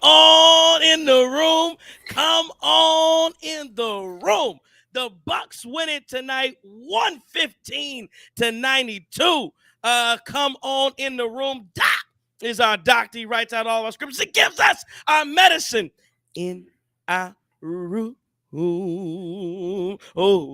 on in the room. Come on in the room. The Bucks win it tonight, 115-92. Come on in the room. Doc is our doctor. He writes out all our scriptures. He gives us our medicine in our room. Oh,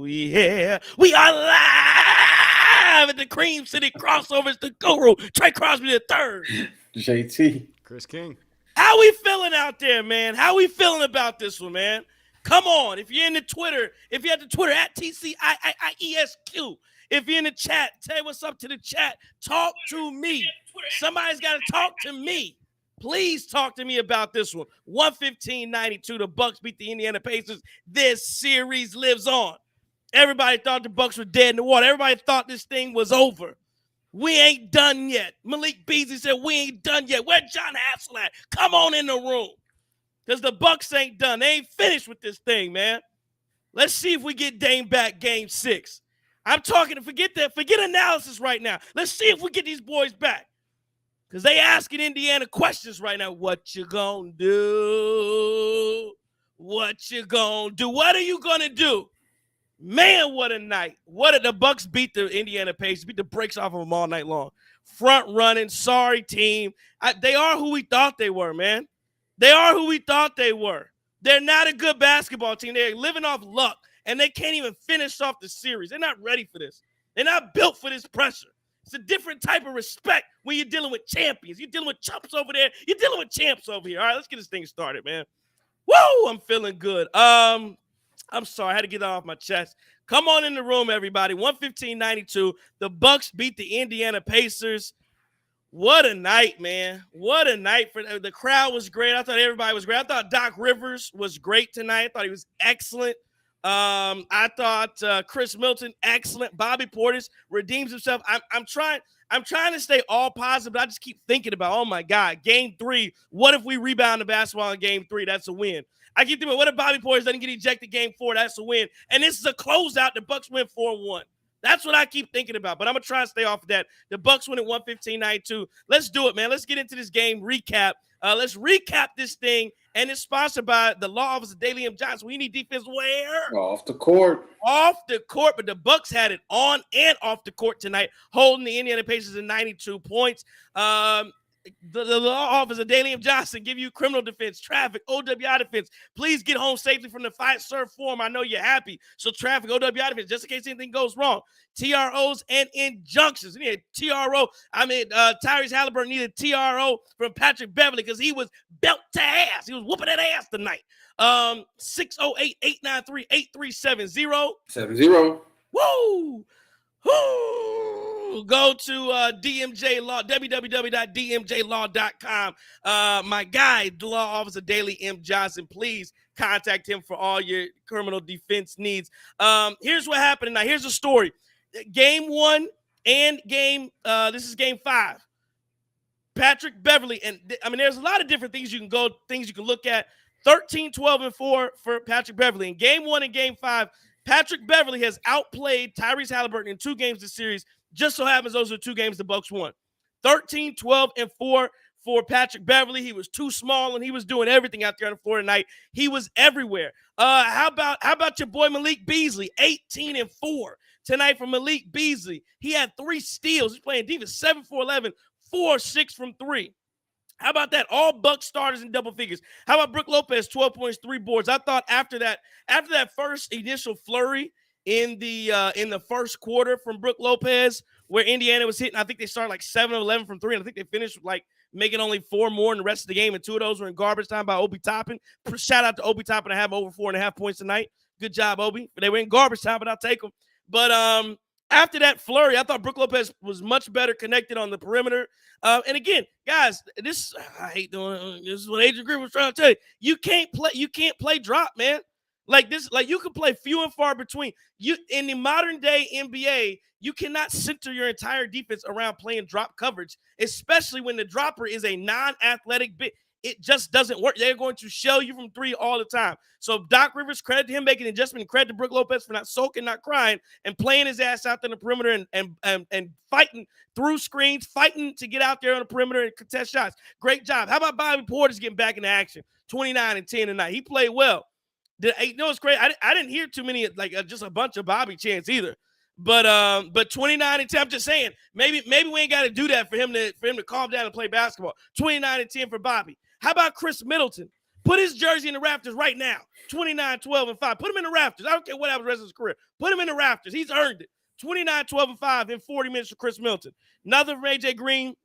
yeah. We are live at the Cream City Crossovers, the Guru, Trey Crosby III. JT. Chris King. How we feeling out there, man? How we feeling about this one, man? Come on. If you're in the Twitter, if you're at the Twitter, at TCIIESQ, if you're in the chat, say what's up to the chat. Talk to me. Somebody's got to talk to me. Please talk to me about this one. 115-92, the Bucks beat the Indiana Pacers. This series lives on. Everybody thought the Bucks were dead in the water. Everybody thought this thing was over. We ain't done yet. Malik Beasley said we ain't done yet. Where's John Hassel at? Come on in the room. Because the Bucks ain't done. They ain't finished with this thing, man. Let's see if we get Dame back game 6. I'm talking, forget analysis right now. Let's see if we get these boys back. Because they asking Indiana questions right now. What you gonna do? What you gonna do? What are you gonna do? Man, what a night. The Bucks beat the Indiana Pacers, beat the brakes off of them all night long. Front running, sorry team. They are who we thought they were, man. They are who we thought they were. They're not a good basketball team. They're living off luck, and they can't even finish off the series. They're not ready for this. They're not built for this pressure. It's a different type of respect when you're dealing with champions. You're dealing with chumps over there. You're dealing with champs over here. All right, let's get this thing started, man. Woo, I'm feeling good. I'm sorry, I had to get that off my chest. Come on in the room, everybody. 115-92. The Bucks beat the Indiana Pacers. What a night, man. What a night. The crowd was great. I thought everybody was great. I thought Doc Rivers was great tonight. I thought he was excellent. I thought Khris Middleton, excellent. Bobby Portis redeems himself. I'm trying to stay all positive, but I just keep thinking about, oh, my God, Game 3, what if we rebound the basketball in Game 3? That's a win. I keep thinking, what if Bobby Portis doesn't get ejected Game 4? That's a win. And this is a closeout. The Bucks win 4-1. That's what I keep thinking about, but I'm going to try and stay off of that. The Bucks win at 115-92. Let's do it, man. Let's get into this game recap. Let's recap this thing, and it's sponsored by the law office of Dame and Giannis. We need defense where? Off the court. Off the court, but the Bucks had it on and off the court tonight, holding the Indiana Pacers at 92 points. The law office of Dame and Johnson give you criminal defense, traffic, OWI defense. Please get home safely from the fight serve form. I know you're happy. So traffic, OWI defense, just in case anything goes wrong. TROs and injunctions. We need a TRO. Tyrese Haliburton needed a TRO from Pat Beverly because he was belt to ass. He was whooping that ass tonight. 608-893-8370. 70. Woo! Woo! Go to DMJ Law, www.dmjlaw.com. My guy, the law officer, Daily M. Johnson. Please contact him for all your criminal defense needs. Here's what happened tonight. Here's the story. Game 1 and this is game 5. Patrick Beverly, and there's a lot of different things you can look at. 13, 12, and 4 for Patrick Beverly. In game 1 and game 5, Patrick Beverly has outplayed Tyrese Haliburton in 2 games this series. Just so happens those are 2 games the Bucks won. 13, 12, and 4 for Patrick Beverly. He was too small, and he was doing everything out there on the floor tonight. He was everywhere. How about your boy Malik Beasley? 18 and 4 tonight for Malik Beasley. He had 3 steals. He's playing defense, 7 for 11, 4 6 from 3. How about that? All Bucks starters in double figures. How about Brook Lopez, 12 points, 3 boards? I thought after that first initial flurry in the first quarter from Brook Lopez, where Indiana was hitting, I think they started like 7 of 11 from 3, and I think they finished like making only 4 more in the rest of the game, and 2 of those were in garbage time by Obi Toppin. Shout out to Obi Toppin to have over 4.5 points tonight. Good job, Obi. They were in garbage time, but I'll take them. But after that flurry, I thought Brook Lopez was much better connected on the perimeter. And again, guys, I hate doing this is what Adrian Griffin was trying to tell you. You can't play drop, man. Like this, like you can play few and far between. You in the modern day NBA, you cannot center your entire defense around playing drop coverage, especially when the dropper is a non-athletic big. it just doesn't work. They're going to shell you from three all the time. So Doc Rivers, credit to him making an adjustment, credit to Brook Lopez for not sulking, not crying, and playing his ass out there in the perimeter and fighting through screens, fighting to get out there on the perimeter and contest shots. Great job. How about Bobby Portis getting back into action? 29 and 10 tonight. He played well. It's great. I didn't hear too many, just a bunch of Bobby chants either. But 29 and 10, I'm just saying, maybe we ain't got to do that for him to calm down and play basketball. 29 and 10 for Bobby. How about Khris Middleton? Put his jersey in the rafters right now. 29, 12, and 5. Put him in the rafters. I don't care what happens the rest of his career. Put him in the rafters. He's earned it. 29, 12, and 5 in 40 minutes for Khris Middleton. Another from AJ Green.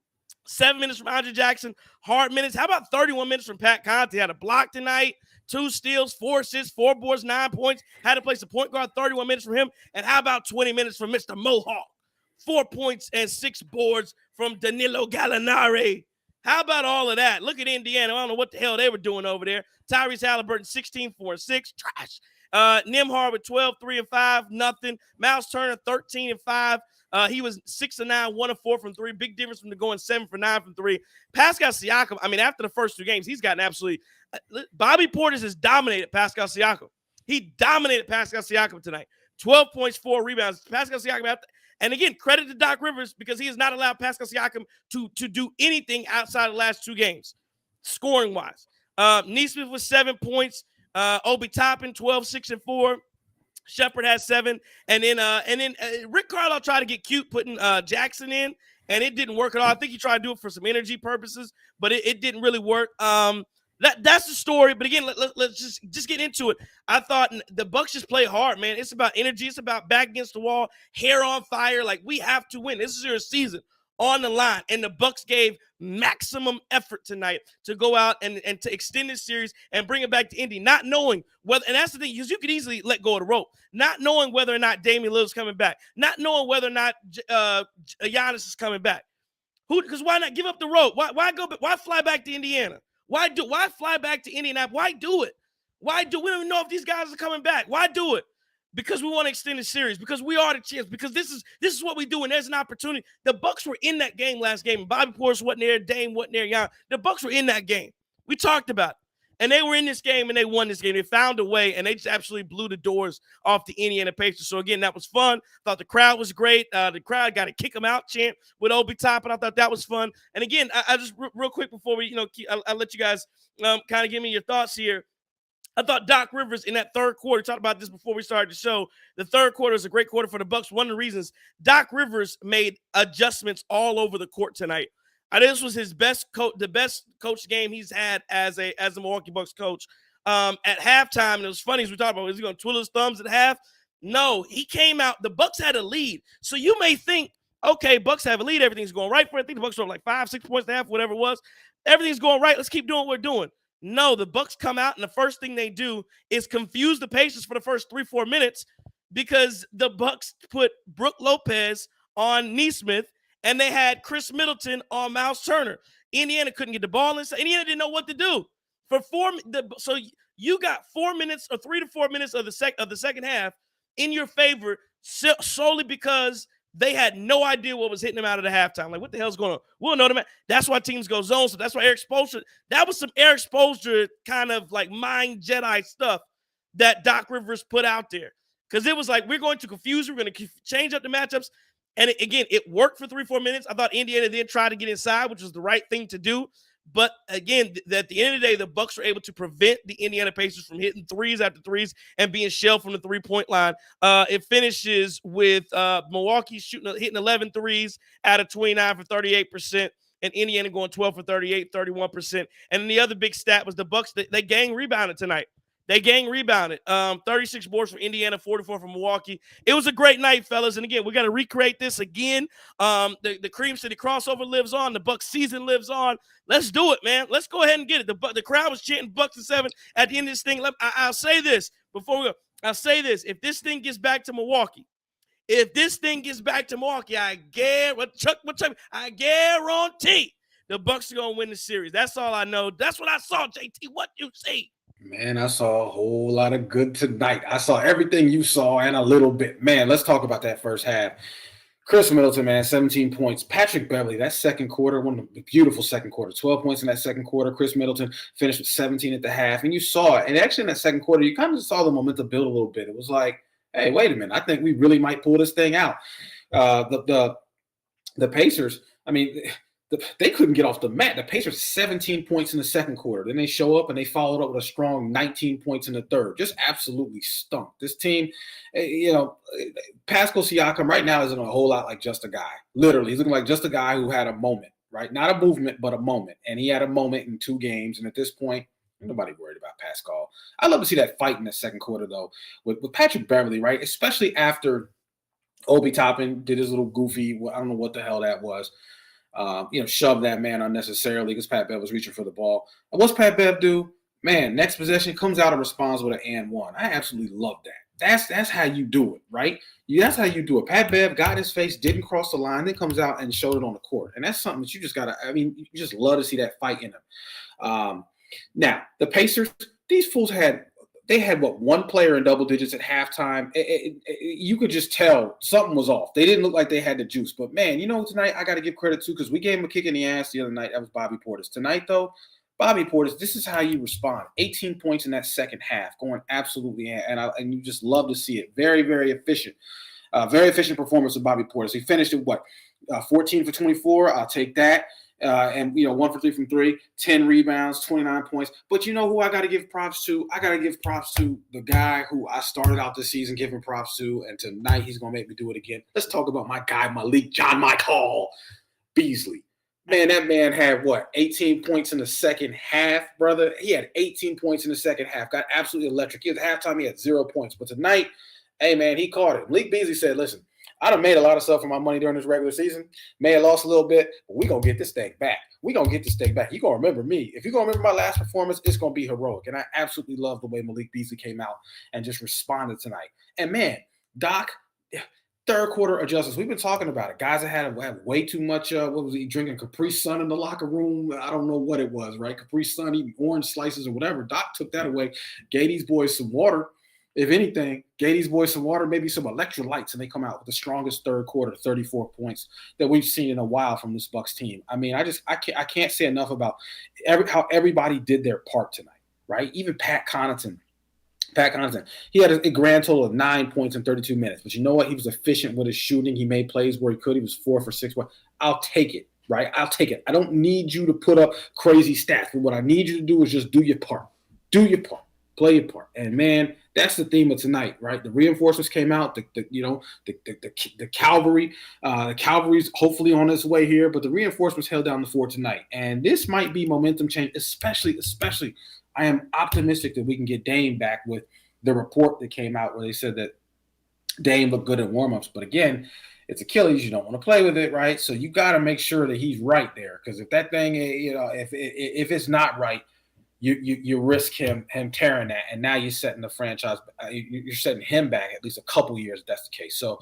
7 minutes from Andre Jackson. Hard minutes. How about 31 minutes from Pat Conte? Had a block tonight. 2 steals, 4 assists, 4 boards, 9 points. Had to place a point guard, 31 minutes from him. And how about 20 minutes from Mr. Mohawk? 4 points and 6 boards from Danilo Gallinari. How about all of that? Look at Indiana. I don't know what the hell they were doing over there. Tyrese Haliburton, 16, 4, and 6. Trash. Nembhard with 12, 3, and 5. Nothing. Miles Turner, 13 and 5. He was 6 and 9, 1 and 4 from 3. Big difference from the going 7 for 9 from 3. Pascal Siakam, after the first 2 games, he's gotten absolutely Bobby Portis has dominated Pascal Siakam. He dominated Pascal Siakam tonight. 12 points, 4 rebounds. Pascal Siakam, and again, credit to Doc Rivers because he has not allowed Pascal Siakam to do anything outside of the last 2 games, scoring-wise. Nesmith with 7 points. Obi Toppin, 12, 6, and 4. Shepard has 7, and then Rick Carlisle tried to get cute putting Jackson in, and it didn't work at all. I think he tried to do it for some energy purposes, but it didn't really work. That's the story. But again, let's just get into it. I thought the Bucks just play hard, man. It's about energy. It's about back against the wall, hair on fire. Like, we have to win. This is your season on the line, and the Bucks gave maximum effort tonight to go out and to extend this series and bring it back to Indy, not knowing whether, and that's the thing, because you could easily let go of the rope, not knowing whether or not Damian Lillard's coming back, not knowing whether or not Giannis is coming back. Because why not give up the rope? Why fly back to Indiana? Why fly back to Indianapolis? Why do it? We don't even know if these guys are coming back. Why do it? Because we want to extend the series, because we are the champs, because this is what we do, and there's an opportunity. The Bucks were in that game last game. Bobby Portis wasn't there, Dame wasn't there, Giannis. The Bucks were in that game. We talked about it. And they were in this game, and they won this game. They found a way, and they just absolutely blew the doors off the Indiana Pacers. So, again, that was fun. Thought the crowd was great. The crowd got a kick them out chant with Obi Toppin. I thought that was fun. And, again, I just real quick before we, I'll let you guys kind of give me your thoughts here. I thought Doc Rivers in that third quarter, talked about this before we started the show, the third quarter was a great quarter for the Bucks. One of the reasons Doc Rivers made adjustments all over the court tonight. This was his the best coach game he's had as a Milwaukee Bucks coach. At halftime, and it was funny as we talked about, is he going to twiddle his thumbs at half? No, he came out. The Bucks had a lead. So you may think, okay, Bucks have a lead. Everything's going right for it. I think the Bucks were like 5, 6 points at half, whatever it was. Everything's going right. Let's keep doing what we're doing. No, the Bucks come out, and the first thing they do is confuse the Pacers for the first 3-4 minutes because the Bucks put Brook Lopez on Nesmith, and they had Khris Middleton on Miles Turner. Indiana couldn't get the ball inside. Indiana didn't know what to do. So you got 4 minutes or 3 to 4 minutes of the second half in your favor solely because they had no idea what was hitting them out of the halftime. Like, what the hell's going on? We'll know them. That's why teams go zone. So that's why Eric Spoelstra, that was some Eric Spoelstra kind of like mind Jedi stuff that Doc Rivers put out there. Because it was like, we're going to confuse you. We're going to change up the matchups. And it worked for 3-4 minutes. I thought Indiana did try to get inside, which was the right thing to do. But again, at the end of the day, the Bucks were able to prevent the Indiana Pacers from hitting threes after threes and being shelled from the 3-point line. It finishes with Milwaukee hitting 11 threes out of 29 for 38%, and Indiana going 12 for 38, 31%. And then the other big stat was the Bucks. They gang rebounded tonight. 36 boards for Indiana, 44 for Milwaukee. It was a great night, fellas. And again, we got to recreate this again. The Cream City crossover lives on. The Bucks season lives on. Let's do it, man. Let's go ahead and get it. The crowd was chanting Bucks and 7 at the end of this thing. I'll say this before we go. I'll say this. If this thing gets back to Milwaukee, I guarantee the Bucks are going to win the series. That's all I know. That's what I saw, JT. What you see? Man, I saw a whole lot of good tonight. I saw everything you saw and a little bit. Man, let's talk about that first half. Khris Middleton, man, 17 points. Patrick Beverly, that second quarter, one of the beautiful second quarter, 12 points in that second quarter. Khris Middleton finished with 17 at the half, and you saw it. And actually in that second quarter, you kind of saw the momentum build a little bit. It was like, hey, wait a minute, I think we really might pull this thing out. The Pacers, I mean, they couldn't get off the mat. The Pacers 17 points in the second quarter. Then they show up and they followed up with a strong 19 points in the third. Just absolutely stunk. This team, Pascal Siakam right now isn't a whole lot like just a guy. Literally, he's looking like just a guy who had a moment, right? Not a movement, but a moment. And he had a moment in 2 games. And at this point, nobody worried about Pascal. I love to see that fight in the second quarter, though, with Patrick Beverly, right? Especially after Obi Toppin did his little goofy, I don't know what the hell that was. Shove that man unnecessarily because Pat Bev was reaching for the ball. And what's Pat Bev do? Man, next possession comes out and responds with an and one. I absolutely love that. That's how you do it, right? That's how you do it. Pat Bev got his face, didn't cross the line, then comes out and showed it on the court. And that's something that you just got to, you just love to see that fight in them. Now, the Pacers, these fools had one player in double digits at halftime. You could just tell something was off. They didn't look like they had the juice. But, man, tonight I got to give credit to because we gave him a kick in the ass the other night. That was Bobby Portis. Tonight, though, Bobby Portis, this is how you respond. 18 points in that second half, going absolutely and you just love to see it. Very, very efficient. Very efficient performance of Bobby Portis. He finished at 14 for 24. I'll take that. 1 for 3 from 3, 10 rebounds, 29 points. But you know who I got to give props to? I got to give props to the guy who I started out this season giving props to, and tonight he's going to make me do it again. Let's talk about my guy, Malik Beasley. Man, that man had 18 points in the second half, brother. He had 18 points in the second half. Got absolutely electric. At halftime, he had 0 points. But tonight, hey, man, he caught it. Malik Beasley said, listen, I done made a lot of stuff for my money during this regular season. May have lost a little bit, but we're going to get this thing back. We're going to get this thing back. You're going to remember me. If you're going to remember my last performance, it's going to be heroic. And I absolutely love the way Malik Beasley came out and just responded tonight. And, man, Doc, third quarter adjustments. We've been talking about it. Guys that had way too much, drinking Capri Sun in the locker room? I don't know what it was, right? Capri Sun, eating orange slices or whatever. Doc took that away, gave these boys some water. If anything, gave these boys some water, maybe some electrolytes, and they come out with the strongest third quarter, 34 points that we've seen in a while from this Bucks team. I mean, I can't say enough about how everybody did their part tonight, right? Even Pat Connaughton, he had a grand total of 9 points in 32 minutes. But you know what? He was efficient with his shooting. He made plays where he could. He was 4 for 6. I'll take it, right? I'll take it. I don't need you to put up crazy stats. But what I need you to do is just do your part. Do your part. Play your part. And, man, that's the theme of tonight, right? The reinforcements came out, the cavalry. The cavalry's hopefully on its way here, but the reinforcements held down the fort tonight. And this might be momentum change, especially I am optimistic that we can get Dame back with the report that came out where they said that Dame looked good in warmups. But again, it's Achilles. You don't want to play with it, right? So you got to make sure that he's right there. Because if that thing, if it's not right, you risk him tearing that, and now you're setting the franchise. You're setting him back at least a couple years if that's the case. So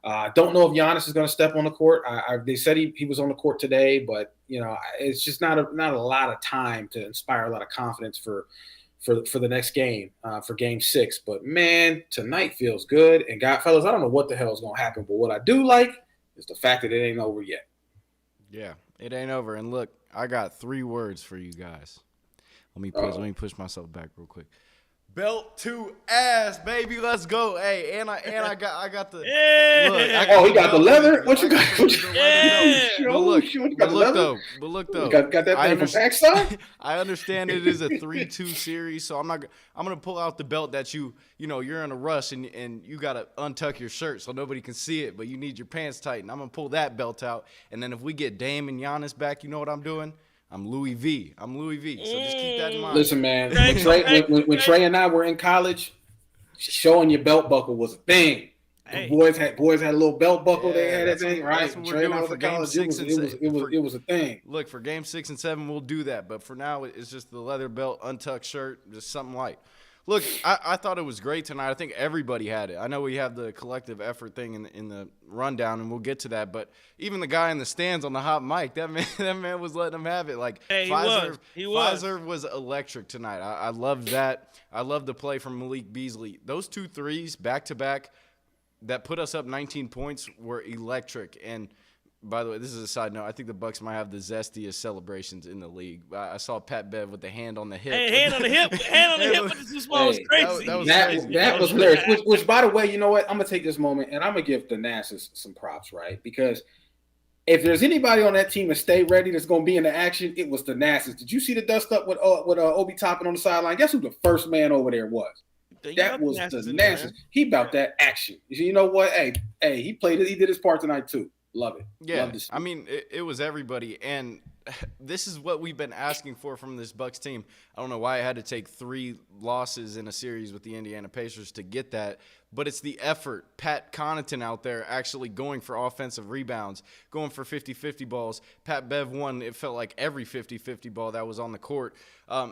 I don't know if Giannis is going to step on the court. They said he was on the court today, but it's just not a lot of time to inspire a lot of confidence for the next game, for Game 6. But man, tonight feels good. And fellas, I don't know what the hell is going to happen, but what I do like is the fact that it ain't over yet. Yeah, it ain't over. And look, I got 3 words for you guys. Let me push myself back real quick. Belt to ass, baby. Let's go. Hey, and I got the. Yeah. Look, he got the leather. What you got? Yeah. But look though. Got that thing from Pakistan? I understand it is a 3-2 series, so I'm gonna pull out the belt that you're in a rush and you gotta untuck your shirt so nobody can see it, but you need your pants tightened. I'm gonna pull that belt out, and then if we get Dame and Giannis back, you know what I'm doing? I'm Louis V. So just keep that in mind. Listen, man. When Trey and I were in college, showing your belt buckle was a thing. Hey. Boys had a little belt buckle. They had that thing, right? That's what we're doing for Game 6 and 7. It was a thing. Look, for Game 6 and 7, we'll do that. But for now, it's just the leather belt, untucked shirt, just something light. Look, I thought it was great tonight. I think everybody had it. I know we have the collective effort thing in the rundown, and we'll get to that. But even the guy in the stands on the hot mic, that man was letting him have it. Like, hey, Pfizer was electric tonight. I loved that. I loved the play from Malik Beasley. Those 2 threes back to back. that put us up 19 points were electric. And by the way, this is a side note. I think the Bucks might have the zestiest celebrations in the league. I saw Pat Bev with the hand on the hip. Hey, hand on the hip with the Super Bowl was crazy. That was hilarious. Which, by the way, you know what? I'm gonna take this moment and I'm gonna give the Nassus some props, right? Because if there's anybody on that team to stay ready that's gonna be in the action, it was the Nassus. Did you see the dust up with Obi Toppin on the sideline? Guess who the first man over there was? That was the Nassus. He about that action. You know what? Hey, he played it. He did his part tonight too. Love it. Yeah, I mean, it was everybody, and this is what we've been asking for from this Bucks team. I don't know why I had to take 3 losses in a series with the Indiana Pacers to get that, but it's the effort. Pat Connaughton out there actually going for offensive rebounds, going for 50-50 balls. Pat Bev won, it felt like every 50-50 ball that was on the court.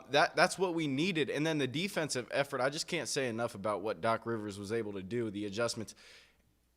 That's what we needed. And then the defensive effort, I just can't say enough about what Doc Rivers was able to do, the adjustments.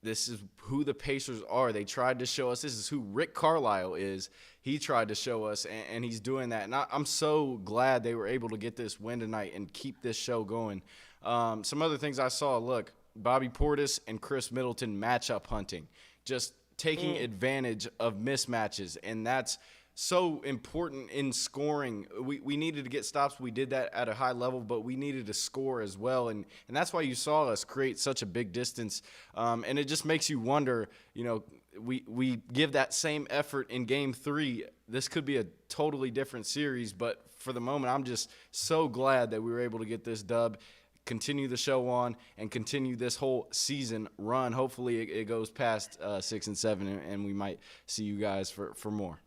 This is who the Pacers are. They tried to show us. This is who Rick Carlisle is. He tried to show us, and he's doing that. And I'm so glad they were able to get this win tonight and keep this show going. Some other things I saw, look, Bobby Portis and Khris Middleton matchup hunting, just taking advantage of mismatches, and that's so important in scoring. We needed to get stops. We did that at a high level, but we needed to score as well. And that's why you saw us create such a big distance. And it just makes you wonder, you know, we give that same effort in game 3. This could be a totally different series, but for the moment, I'm just so glad that we were able to get this dub, continue the show on, and continue this whole season run. Hopefully it goes past 6 and 7, and we might see you guys for more.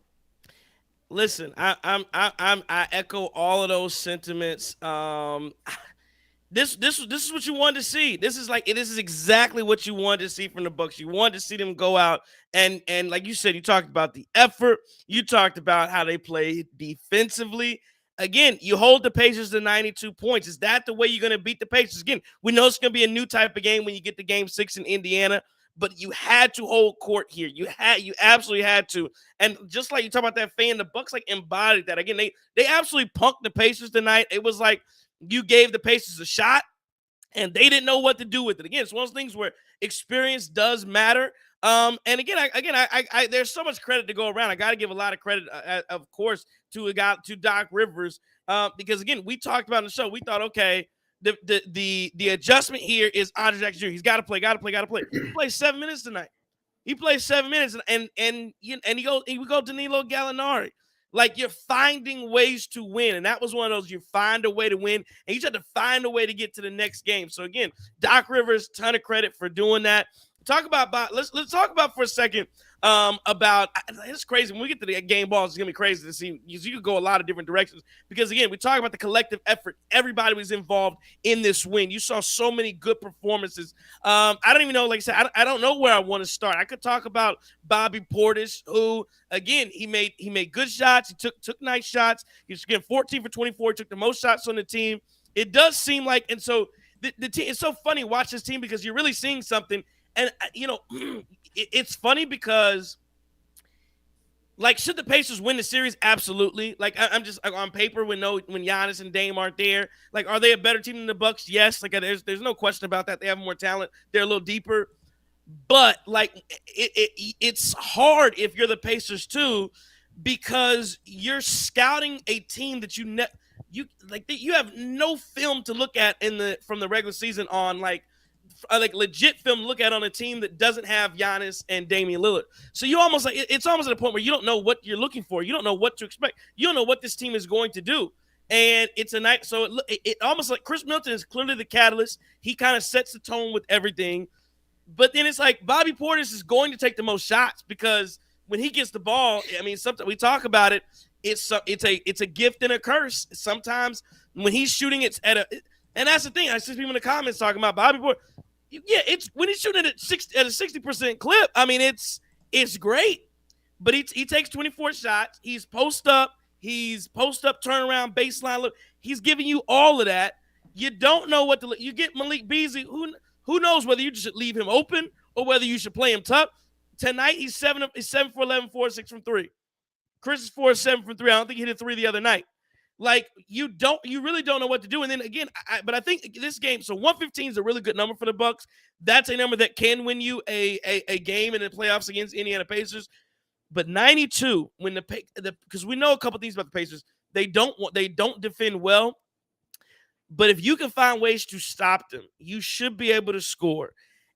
Listen, I echo all of those sentiments. This is what you wanted to see. This is exactly what you wanted to see from the Bucks. You wanted to see them go out and like you said, you talked about the effort. You talked about how they play defensively. Again, you hold the Pacers to 92 points. Is that the way you're going to beat the Pacers? Again, we know it's going to be a new type of game when you get to Game 6 in Indiana. But you had to hold court here. You absolutely had to. And just like you talk about that fan, the Bucks like embodied that. Again, they absolutely punked the Pacers tonight. It was like you gave the Pacers a shot, and they didn't know what to do with it. Again, it's one of those things where experience does matter. And again, I there's so much credit to go around. I got to give a lot of credit, of course, to Doc Rivers, because again, we talked about in the show. We thought, okay, the adjustment here is Andre Jackson Jr. He's got to play. He plays 7 minutes tonight. He plays 7 minutes, and we go Danilo Gallinari. Like, you're finding ways to win, and that was one of those. You find a way to win, and you just have to find a way to get to the next game. So again, Doc Rivers, ton of credit for doing that. Let's talk about for a second about it's crazy when we get to the game balls. It's gonna be crazy to see. You could go a lot of different directions because again, we talk about the collective effort. Everybody was involved in this win. You saw so many good performances. I don't even know. Like I said, I don't know where I want to start. I could talk about Bobby Portis, who again he made good shots. He took nice shots. He was getting 14 for 24. He took the most shots on the team. It does seem like, and so the team. It's so funny to watch this team because you're really seeing something. And, you know, it's funny because, like, should the Pacers win the series? Absolutely. Like, I'm just on paper when Giannis and Dame aren't there. Like, are they a better team than the Bucks? Yes. Like, there's no question about that. They have more talent. They're a little deeper. But, like, it's hard if you're the Pacers, too, because you're scouting a team that you have no film to look at from the regular season on, like legit film to look at on a team that doesn't have Giannis and Damian Lillard. So you almost like it's almost at a point where you don't know what you're looking for. You don't know what to expect. You don't know what this team is going to do. And it's a night. So it almost like Khris Middleton is clearly the catalyst. He kind of sets the tone with everything. But then it's like Bobby Portis is going to take the most shots because when he gets the ball, I mean, sometimes we talk about it. It's a gift and a curse. Sometimes when he's shooting, and that's the thing. I see people in the comments talking about Bobby Portis. Yeah, it's when he's shooting at a 60% clip. I mean, it's great, but he takes 24 shots. He's post up, turnaround, baseline look. He's giving you all of that. You don't know what to look. You get Malik Beasley. Who knows whether you should leave him open or whether you should play him tough. Tonight he's 7 for 11, 4 6 from 3. Khris is 4 7 from 3. I don't think he hit a 3 the other night. Like you really don't know what to do. And then again, but I think this game, so 115 is a really good number for the Bucks. That's a number that can win you a game in the playoffs against Indiana Pacers. But 92, when because we know a couple things about the Pacers, they don't defend well. But if you can find ways to stop them, you should be able to score.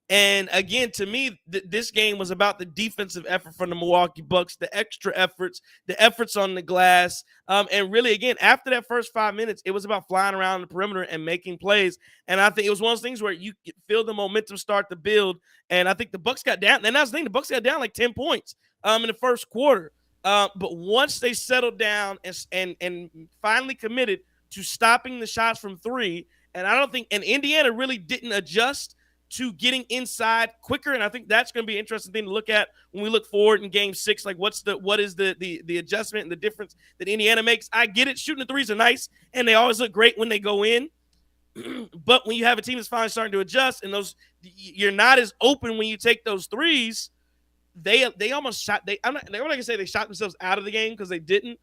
And again, to me, this game was about the defensive effort from the Milwaukee Bucks, the extra efforts, the efforts on the glass. And really, again, after that first 5 minutes, it was about flying around the perimeter and making plays. And I think it was one of those things where you feel the momentum start to build. And I think the Bucks got down. And that's the thing, the Bucks got down like 10 points in the first quarter. But once they settled down and finally committed to stopping the shots from three, and Indiana really didn't adjust to getting inside quicker, and I think that's going to be an interesting thing to look at when we look forward in Game 6. Like, what is the adjustment and the difference that Indiana makes? I get it, shooting the threes are nice, and they always look great when they go in. But when you have a team that's finally starting to adjust, and you're not as open when you take those threes, they almost shot. I'm not going to say they shot themselves out of the game because they didn't,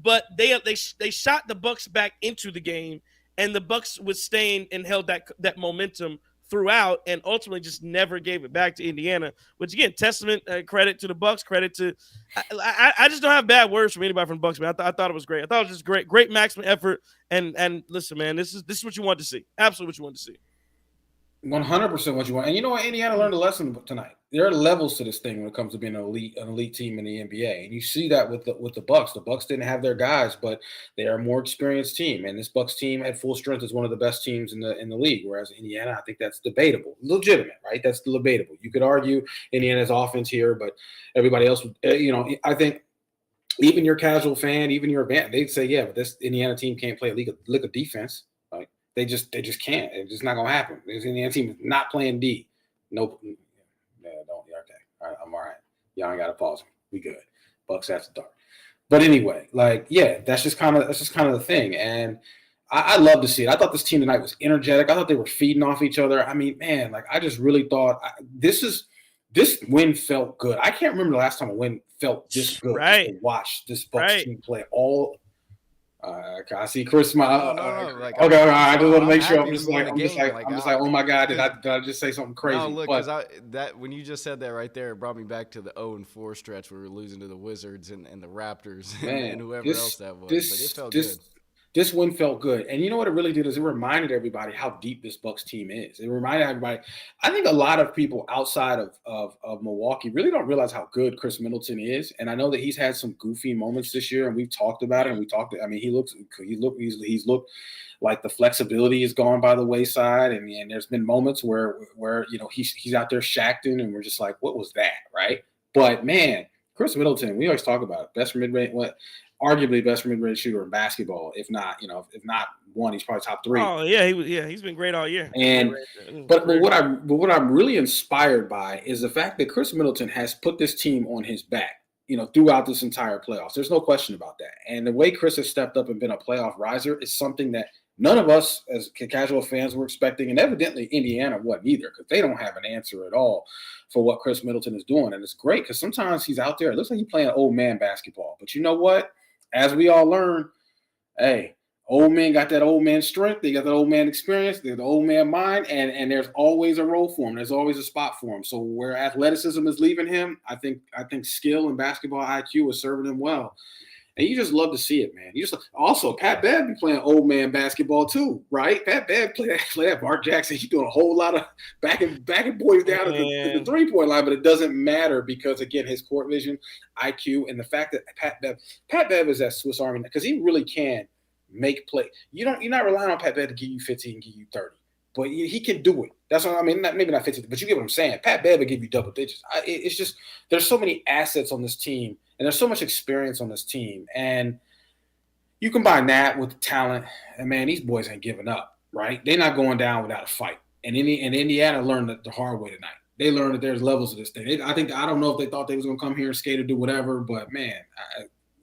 but they shot the Bucks back into the game, and the Bucks withstood and held that momentum throughout, and ultimately just never gave it back to Indiana. Which again, testament, credit to the Bucks, credit to. I just don't have bad words from anybody from the Bucks, man. I thought it was great. I thought it was just great maximum effort. And listen, man, this is what you want to see. Absolutely what you want to see. 100% what you want. And you know what? Indiana learned a lesson tonight. There are levels to this thing when it comes to being an elite team in the NBA. And you see that with the Bucks. The Bucks didn't have their guys, but they are a more experienced team. And this Bucks team at full strength is one of the best teams in the league. Whereas Indiana, I think that's debatable. Legitimate, right? That's debatable. You could argue Indiana's offense here, but everybody else, I think even your casual fan, even your fan, they'd say, yeah, but this Indiana team can't play a league of defense. Right? They just can't. It's just not gonna happen. This Indiana team is not playing D. Nope. Yeah, don't. Okay. All right, I'm all right. Y'all ain't gotta pause me. We good. Bucks after dark. But anyway, that's just kind of the thing. And I love to see it. I thought this team tonight was energetic. I thought they were feeding off each other. I mean, man, I just really thought this win felt good. I can't remember the last time a win felt this good. Right. To watch this Bucks team play all. I see Khris smile. Okay, all right. I just want to make sure. I'm just like, oh my God, did I just say something crazy? No, look, because when you just said that right there, it brought me back to the 0-4 stretch where we were losing to the Wizards and the Raptors and whoever else that was. But it felt good. This win felt good. And you know what it really did is it reminded everybody how deep this Bucks team is. It reminded everybody. I think a lot of people outside of Milwaukee really don't realize how good Khris Middleton is. And I know that he's had some goofy moments this year, and we've talked about it. And he's looked like the flexibility is gone by the wayside. And there's been moments where he's out there shacking, and we're just like, what was that, right? But man, Khris Middleton, we always talk about it, arguably best mid-range shooter in basketball. If not one, he's probably top three. Oh yeah, he's been great all year. And but what I'm really inspired by is the fact that Khris Middleton has put this team on his back, throughout this entire playoffs. There's no question about that. And the way Khris has stepped up and been a playoff riser is something that none of us as casual fans were expecting, and evidently Indiana wasn't either, because they don't have an answer at all for what Khris Middleton is doing. And it's great because sometimes he's out there. It looks like he's playing old man basketball. But you know what? As we all learn, hey, old men got that old man strength. They got that old man experience. They're the old man mind, and there's always a role for him. There's always a spot for him. So where athleticism is leaving him, I think skill and basketball IQ is serving him well. And you just love to see it, man. Also, Pat Bev be playing old man basketball too, right? Pat Bev play that. Mark Jackson, he's doing a whole lot of backing boys down at the 3-point line, but it doesn't matter because, again, his court vision, IQ, and the fact that Pat Bev is that Swiss Army because he really can make play. You're not relying on Pat Bev to give you 15 and give you 30. But he can do it. That's what I mean. Maybe not 50, but you get what I'm saying. Pat Bev will give you double digits. It's just there's so many assets on this team, and there's so much experience on this team. And you combine that with the talent, and, man, these boys ain't giving up, right? They're not going down without a fight. And Indiana learned it the hard way tonight. They learned that there's levels of this thing. I don't know if they thought they was going to come here and skate or do whatever, but, man,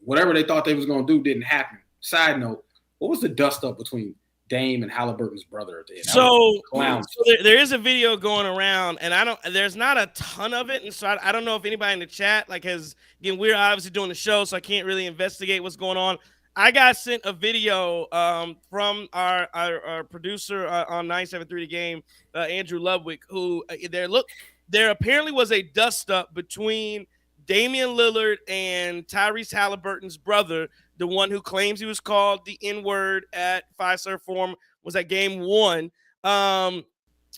whatever they thought they was going to do didn't happen. Side note, what was the dust-up between Dame and Halliburton's brother at the end? So there is a video going around, and there's not a ton of it, and so I don't know if anybody in the chat we're obviously doing the show, so I can't really investigate what's going on. I got sent a video from our producer on 973 The Game, Andrew Ludwig, who there apparently was a dust up between Damian Lillard and Tyrese Haliburton's brother, the one who claims he was called the N-word at Fiserv Forum, was at game 1.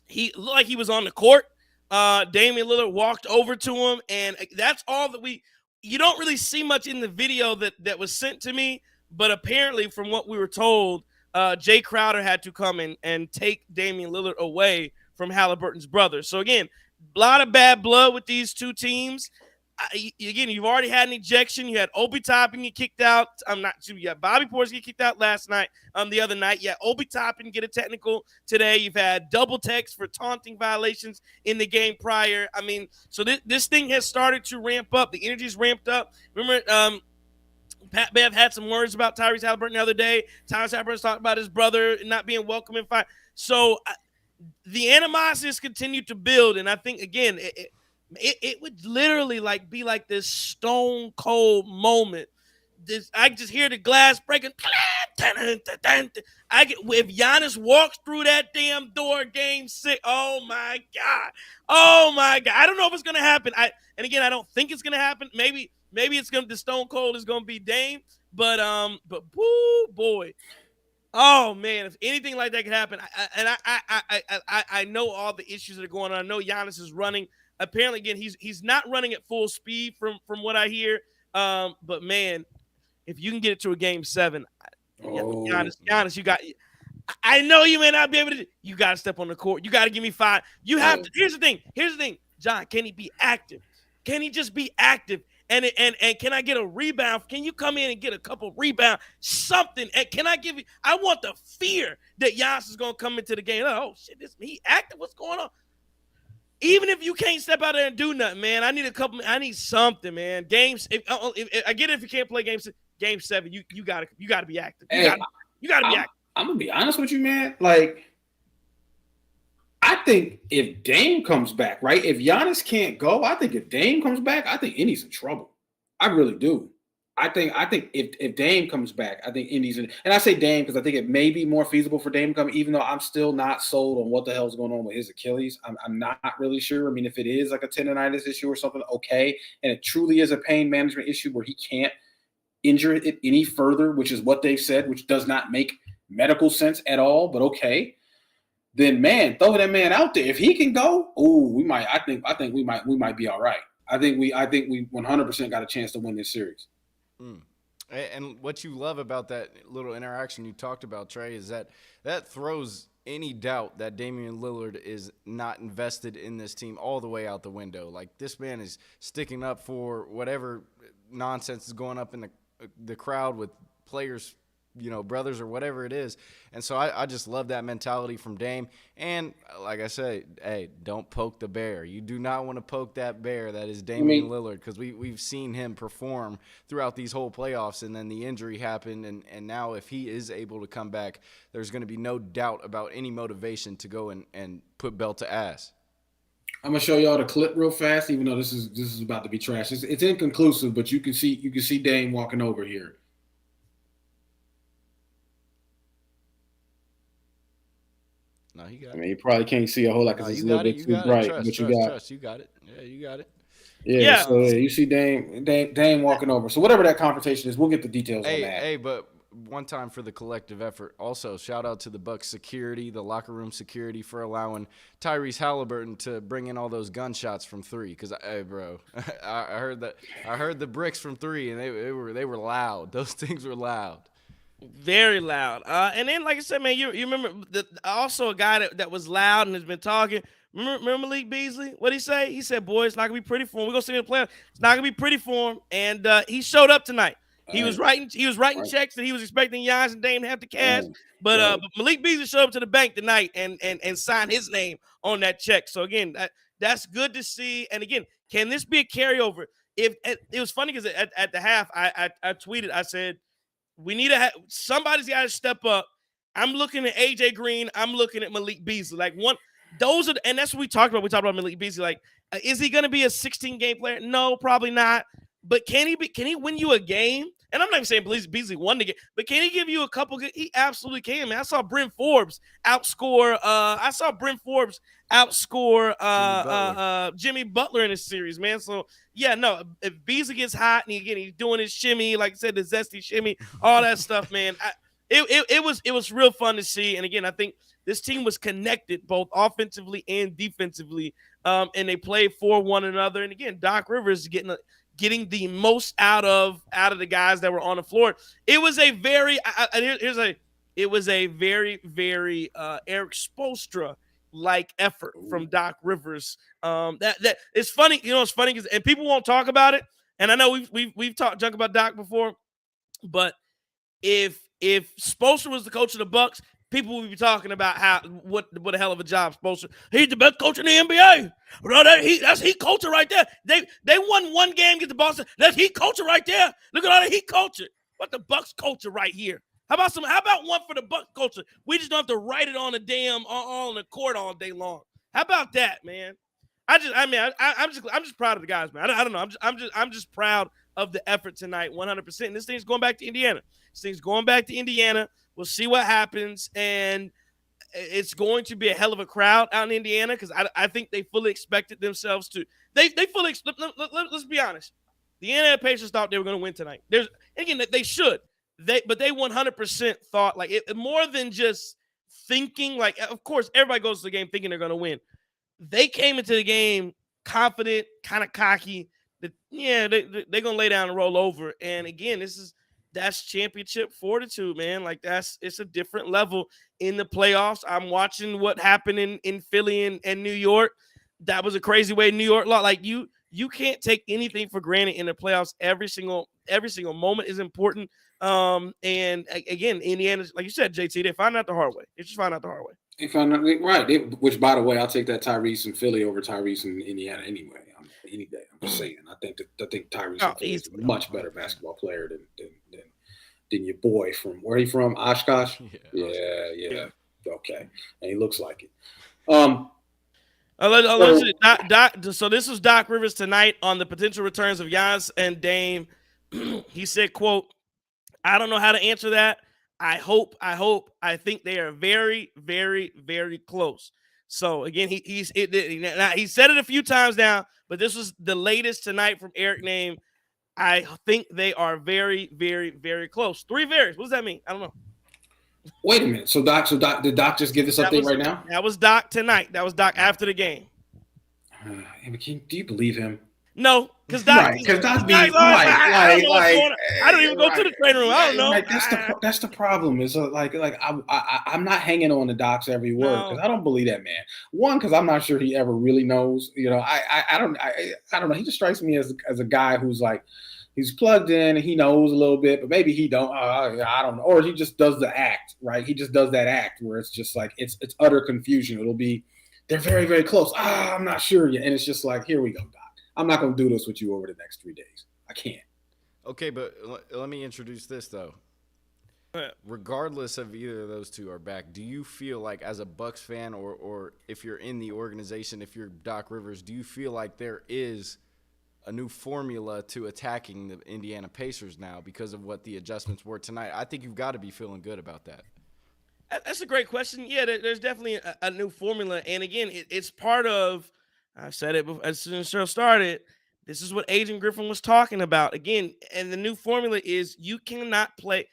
He looked like he was on the court. Damian Lillard walked over to him, and that's all that you don't really see much in the video that was sent to me, but apparently from what we were told, Jay Crowder had to come and take Damian Lillard away from Haliburton's brother. So again, a lot of bad blood with these two teams. Again, you've already had an ejection. You had Obi Toppin get kicked out. You got Bobby Portis get kicked out last night. The other night, yeah, Obi Toppin get a technical today. You've had double text for taunting violations in the game prior. I mean, so this thing has started to ramp up. The energy's ramped up. Remember, Pat Bev had some words about Tyrese Haliburton the other day. Tyrese Haliburton talked about his brother not being welcome in fight. So the animosity has continued to build, and I think again, it would literally be like this stone cold moment. I just hear the glass breaking. If Giannis walks through that damn door, game 6, oh my god, I don't know if it's gonna happen. I don't think it's gonna happen. Maybe it's gonna the stone cold is gonna be Dame, but woo boy. Oh man, if anything like that could happen, I know all the issues that are going on. I know Giannis is running. Apparently, again, he's not running at full speed from what I hear. But man, if you can get it to a game 7, Giannis, you got. I know you may not be able to. You got to step on the court. You got to give me 5. You have to. Here's the thing, John. Can he be active? Can he just be active? And can I get a rebound? Can you come in and get a couple rebounds? Something. And can I give you? I want the fear that Giannis is gonna come into the game. Oh shit, he active. What's going on? Even if you can't step out there and do nothing, man, I need something, man. Games. If I get it, if you can't play game 7, you gotta be active. You gotta be active. I'm gonna be honest with you, man. Like, I think if Dame comes back, right? If Giannis can't go, I think if Dame comes back, I think Indy's in trouble. I really do. I think if Dame comes back, I think Indy's in. And I say Dame because I think it may be more feasible for Dame to come, even though I'm still not sold on what the hell's going on with his Achilles. I'm not really sure. I mean, if it is like a tendonitis issue or something, okay. And it truly is a pain management issue where he can't injure it any further, which is what they've said, which does not make medical sense at all, but okay. Then man, throw that man out there. If he can go, I think we might be all right. I think we 100% got a chance to win this series. And what you love about that little interaction you talked about, Trey, is that throws any doubt that Damian Lillard is not invested in this team all the way out the window. Like, this man is sticking up for whatever nonsense is going up in the crowd with players, brothers or whatever it is. And so I just love that mentality from Dame. And like I say, hey, don't poke the bear. You do not want to poke that bear that is Damian Lillard, because we've seen him perform throughout these whole playoffs, and then the injury happened. And now if he is able to come back, there's going to be no doubt about any motivation to go and put belt to ass. I'm gonna show y'all the clip real fast, even though this is about to be trash. It's inconclusive, but you can see Dame walking over here. No, he got it. I mean, you probably can't see a whole lot because it's a little bit too bright. But you got it. Yeah, you got it. Yeah. So you see Dame walking over. So whatever that confrontation is, we'll get the details on that. Hey, but one time for the collective effort. Also, shout out to the Bucks security, the locker room security, for allowing Tyrese Haliburton to bring in all those gunshots from 3. Because, hey, bro, I heard the bricks from 3, and they were loud. Those things were loud. Very loud. And then, like I said, man, you remember also a guy that was loud and has been talking. Remember Malik Beasley? What'd he say? He said, boy, it's not going to be pretty for him. We're going to see him play. It's not going to be pretty for him. And he showed up tonight. He was writing checks that he was expecting Giannis and Dame to have to cash. But Malik Beasley showed up to the bank tonight and signed his name on that check. So, again, that's good to see. And, again, can this be a carryover? It was funny because at the half, I tweeted, I said, we need to somebody's got to step up. I'm looking at AJ Green. I'm looking at Malik Beasley. And that's what we talked about. We talked about Malik Beasley. Like, is he going to be a 16-game player? No, probably not. But can he win you a game? And I'm not even saying Beasley won the game, but can he give you a couple good? He absolutely can, man. I saw Bryn Forbes outscore Jimmy Butler in this series, man. So yeah, no, if Beasley gets hot and he's doing his shimmy, like I said, the zesty shimmy, all that stuff, man. It was real fun to see. And again, I think this team was connected both offensively and defensively, and they played for one another. And again, Doc Rivers getting the most out of the guys that were on the floor. It was a very very Eric Spoelstra like effort from Doc Rivers. That it's funny, it's funny because and people won't talk about it. And I know we've talked junk about Doc before, but if Spoelstra was the coach of the Bucks, people would be talking about what a hell of a job Spoelstra. He's the best coach in the NBA. That's Heat culture right there. They won one game against the Boston. That's Heat culture right there. Look at all the Heat culture. What the Bucks culture right here? How about one for the Bucks culture? We just don't have to write it on the on the court all day long. How about that, man? I'm just proud of the guys, man. I don't know. I'm just proud of the effort tonight, 100%. And this thing's going back to Indiana. We'll see what happens, and it's going to be a hell of a crowd out in Indiana because I think they fully expected themselves to. They fully. Let's be honest. The Indiana Pacers thought they were going to win tonight. They should. But they 100% thought like it more than just thinking. Like, of course, everybody goes to the game thinking they're going to win. They came into the game confident, kind of cocky. That they're going to lay down and roll over. And again, that's championship fortitude, man. Like it's a different level in the playoffs. I'm watching what happened in Philly and New York. That was a crazy way New York lost. Like you can't take anything for granted in the playoffs. Every single moment is important. And again, Indiana, like you said, JT, they find out the hard way. They just find out the hard way. They found out right. Which, by the way, I'll take that Tyrese in Philly over Tyrese in Indiana anyway. Any day. I'm just saying. I think Tyrese is a much better basketball player than your boy from where he from? Oshkosh? Yeah. Okay. And he looks like it. So this was Doc Rivers tonight on the potential returns of Giannis and Dame. He said, quote, "I don't know how to answer that. I think they are very, very, very close." So again, he said it a few times now, but this was the latest tonight from Eric Name. I think they are very, very, very close. 3 varies. What does that mean? I don't know. Wait a minute. So Doc, did Doc just give this update right now? That was Doc tonight. That was Doc after the game. Do you believe him? No, because Doc. Because Doc be I don't even go to the training room. I don't know. Like, that's the problem. Is I'm not hanging on to Doc's every word because I don't believe that man. One, because I'm not sure he ever really knows. I don't know. He just strikes me as a guy who's like he's plugged in and he knows a little bit, but maybe he don't. I don't know. Or he just does the act, right? He just does that act where it's just like it's utter confusion. It'll be they're very, very close. I'm not sure yet, and it's just like here we go, Doc. I'm not going to do this with you over the next 3 days. I can't. Okay, but let me introduce this, though. Regardless of either of those two are back, do you feel like as a Bucks fan or if you're in the organization, if you're Doc Rivers, do you feel like there is a new formula to attacking the Indiana Pacers now because of what the adjustments were tonight? I think you've got to be feeling good about that. That's a great question. Yeah, there's definitely a new formula. And, again, it's part of – I said it as soon as the show started. This is what Agent Griffin was talking about again, and the new formula is you cannot play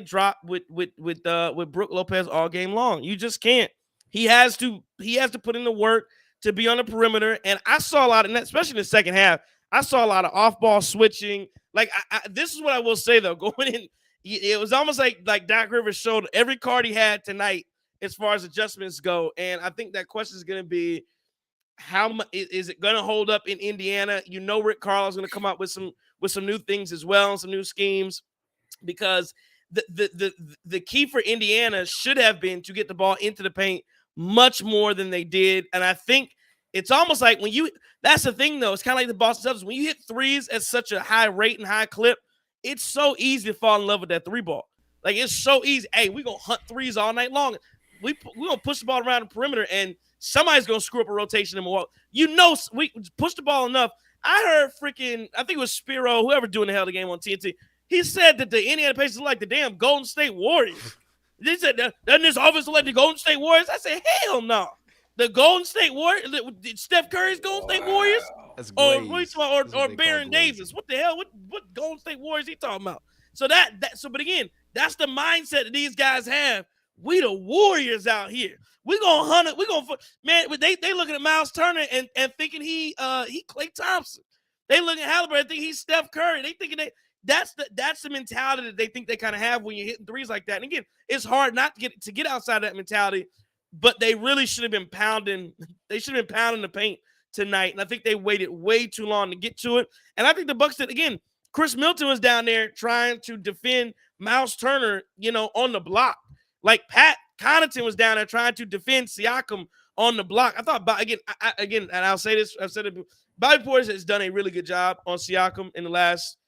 drop with Brook Lopez all game long. You just can't. He has to put in the work to be on the perimeter. And I saw a lot of that, especially in the second half. I saw a lot of off ball switching. Like this is what I will say though. Going in, it was almost like Doc Rivers showed every card he had tonight as far as adjustments go. And I think that question is going to be, how much is it going to hold up in Indiana? Rick Carlisle's going to come up with some new things as well, some new schemes, because the key for Indiana should have been to get the ball into the paint much more than they did. And I think it's almost like that's the thing though. It's kind of like the Boston Celtics. When you hit threes at such a high rate and high clip, it's so easy to fall in love with that 3 ball. Like it's so easy. Hey, we're going to hunt threes all night long. We're going to push the ball around the perimeter and somebody's going to screw up a rotation in Milwaukee. We push the ball enough I heard freaking, I think it was Spiro, whoever doing the hell the game on TNT. He said that the Indiana Pacers are like the damn Golden State Warriors. They said, doesn't this offense look like the Golden State Warriors? I said, hell no. The Golden State Warriors, Steph Curry's Golden State Warriors, That's or glaze. or Baron Davis. What the hell? What Golden State Warriors he talking about? So but again, that's the mindset that these guys have. We the Warriors out here. We gonna hunt it. We gonna man. They looking at Miles Turner and thinking he Klay Thompson. They looking at Haliburton and think he's Steph Curry. They thinking that's the mentality that they think they kind of have when you're hitting threes like that. And again, it's hard not to get outside of that mentality. But they really should have been pounding. They should have been pounding the paint tonight, and I think they waited way too long to get to it. And I think the Bucks did again. Khris Middleton was down there trying to defend Miles Turner, on the block. Like Pat Connaughton was down there trying to defend Siakam on the block. I thought, again, and I'll say this: I've said it. Bobby Portis has done a really good job on Siakam in the last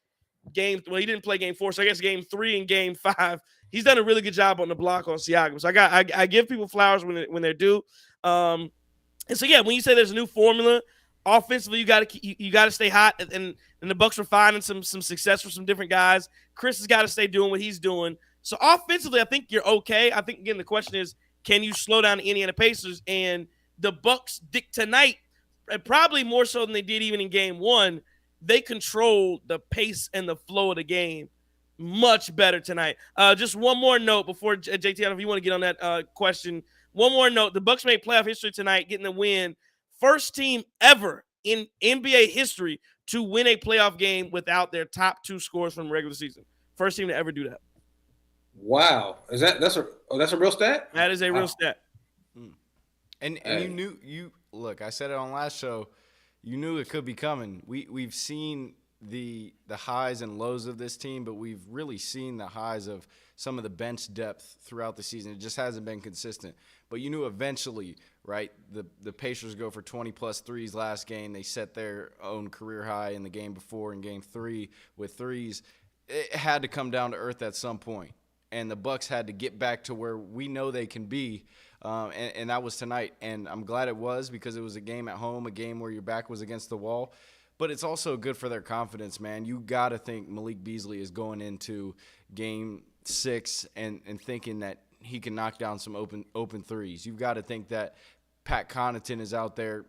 game. Well, he didn't play game 4, so I guess game 3 and game 5. He's done a really good job on the block on Siakam. So I give people flowers when they're due. And so yeah, when you say there's a new formula offensively, you got to stay hot, and the Bucks are finding some success for some different guys. Khris has got to stay doing what he's doing. So offensively, I think you're okay. I think again the question is, can you slow down the Indiana Pacers? And the Bucks tonight, probably more so than they did even in game 1, they controlled the pace and the flow of the game much better tonight. Just one more note before JT, I don't know if you want to get on that question. One more note: the Bucks made playoff history tonight, getting the win. First team ever in NBA history to win a playoff game without their top 2 scorers from the regular season. First team to ever do that. Wow, that's a real stat? That is a real stat. And you look. I said it on last show. You knew it could be coming. We've seen the highs and lows of this team, but we've really seen the highs of some of the bench depth throughout the season. It just hasn't been consistent. But you knew eventually, right, the Pacers go for 20-plus threes last game. They set their own career high in the game before in game 3 with threes. It had to come down to earth at some point. And the Bucks had to get back to where we know they can be, and that was tonight. And I'm glad it was, because it was a game at home, a game where your back was against the wall. But it's also good for their confidence, man. You got to think Malik Beasley is going into game 6 and thinking that he can knock down some open threes. You've got to think that Pat Connaughton is out there,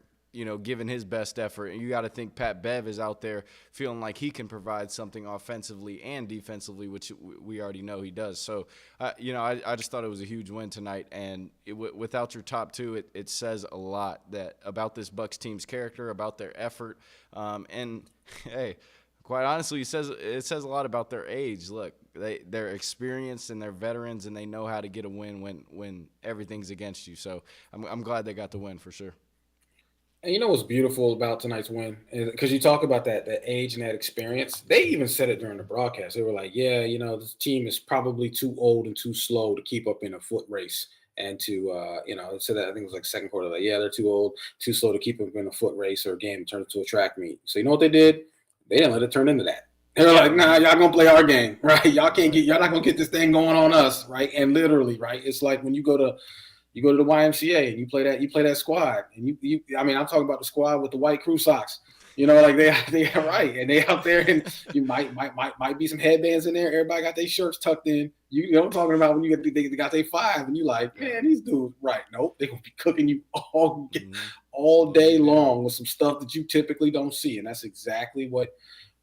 giving his best effort. And you got to think Pat Bev is out there feeling like he can provide something offensively and defensively, which we already know he does. So, I just thought it was a huge win tonight. And without your top 2, it says a lot about this Bucks team's character, about their effort. And, hey, quite honestly, it says a lot about their age. Look, they're experienced and they're veterans, and they know how to get a win when everything's against you. So I'm glad they got the win for sure. And you know what's beautiful about tonight's win? Because you talk about that age and that experience. They even said it during the broadcast. They were like, yeah, this team is probably too old and too slow to keep up in a foot race. And to, said that, I think it was like second quarter, like, yeah, they're too old, too slow to keep up in a foot race or a game and turn it to a track meet. So you know what they did? They didn't let it turn into that. They were like, nah, y'all gonna play our game, right? Y'all not gonna get this thing going on us, right? And literally, right? It's like when you go to the YMCA and you play that squad, and I'm talking about the squad with the white crew socks, like they are right, and they out there, and you might be some headbands in there. Everybody got their shirts tucked in. You know what I'm talking about when they got their 5, and you like, man, these dudes, right? Nope, they gonna be cooking you all day long with some stuff that you typically don't see, and that's exactly what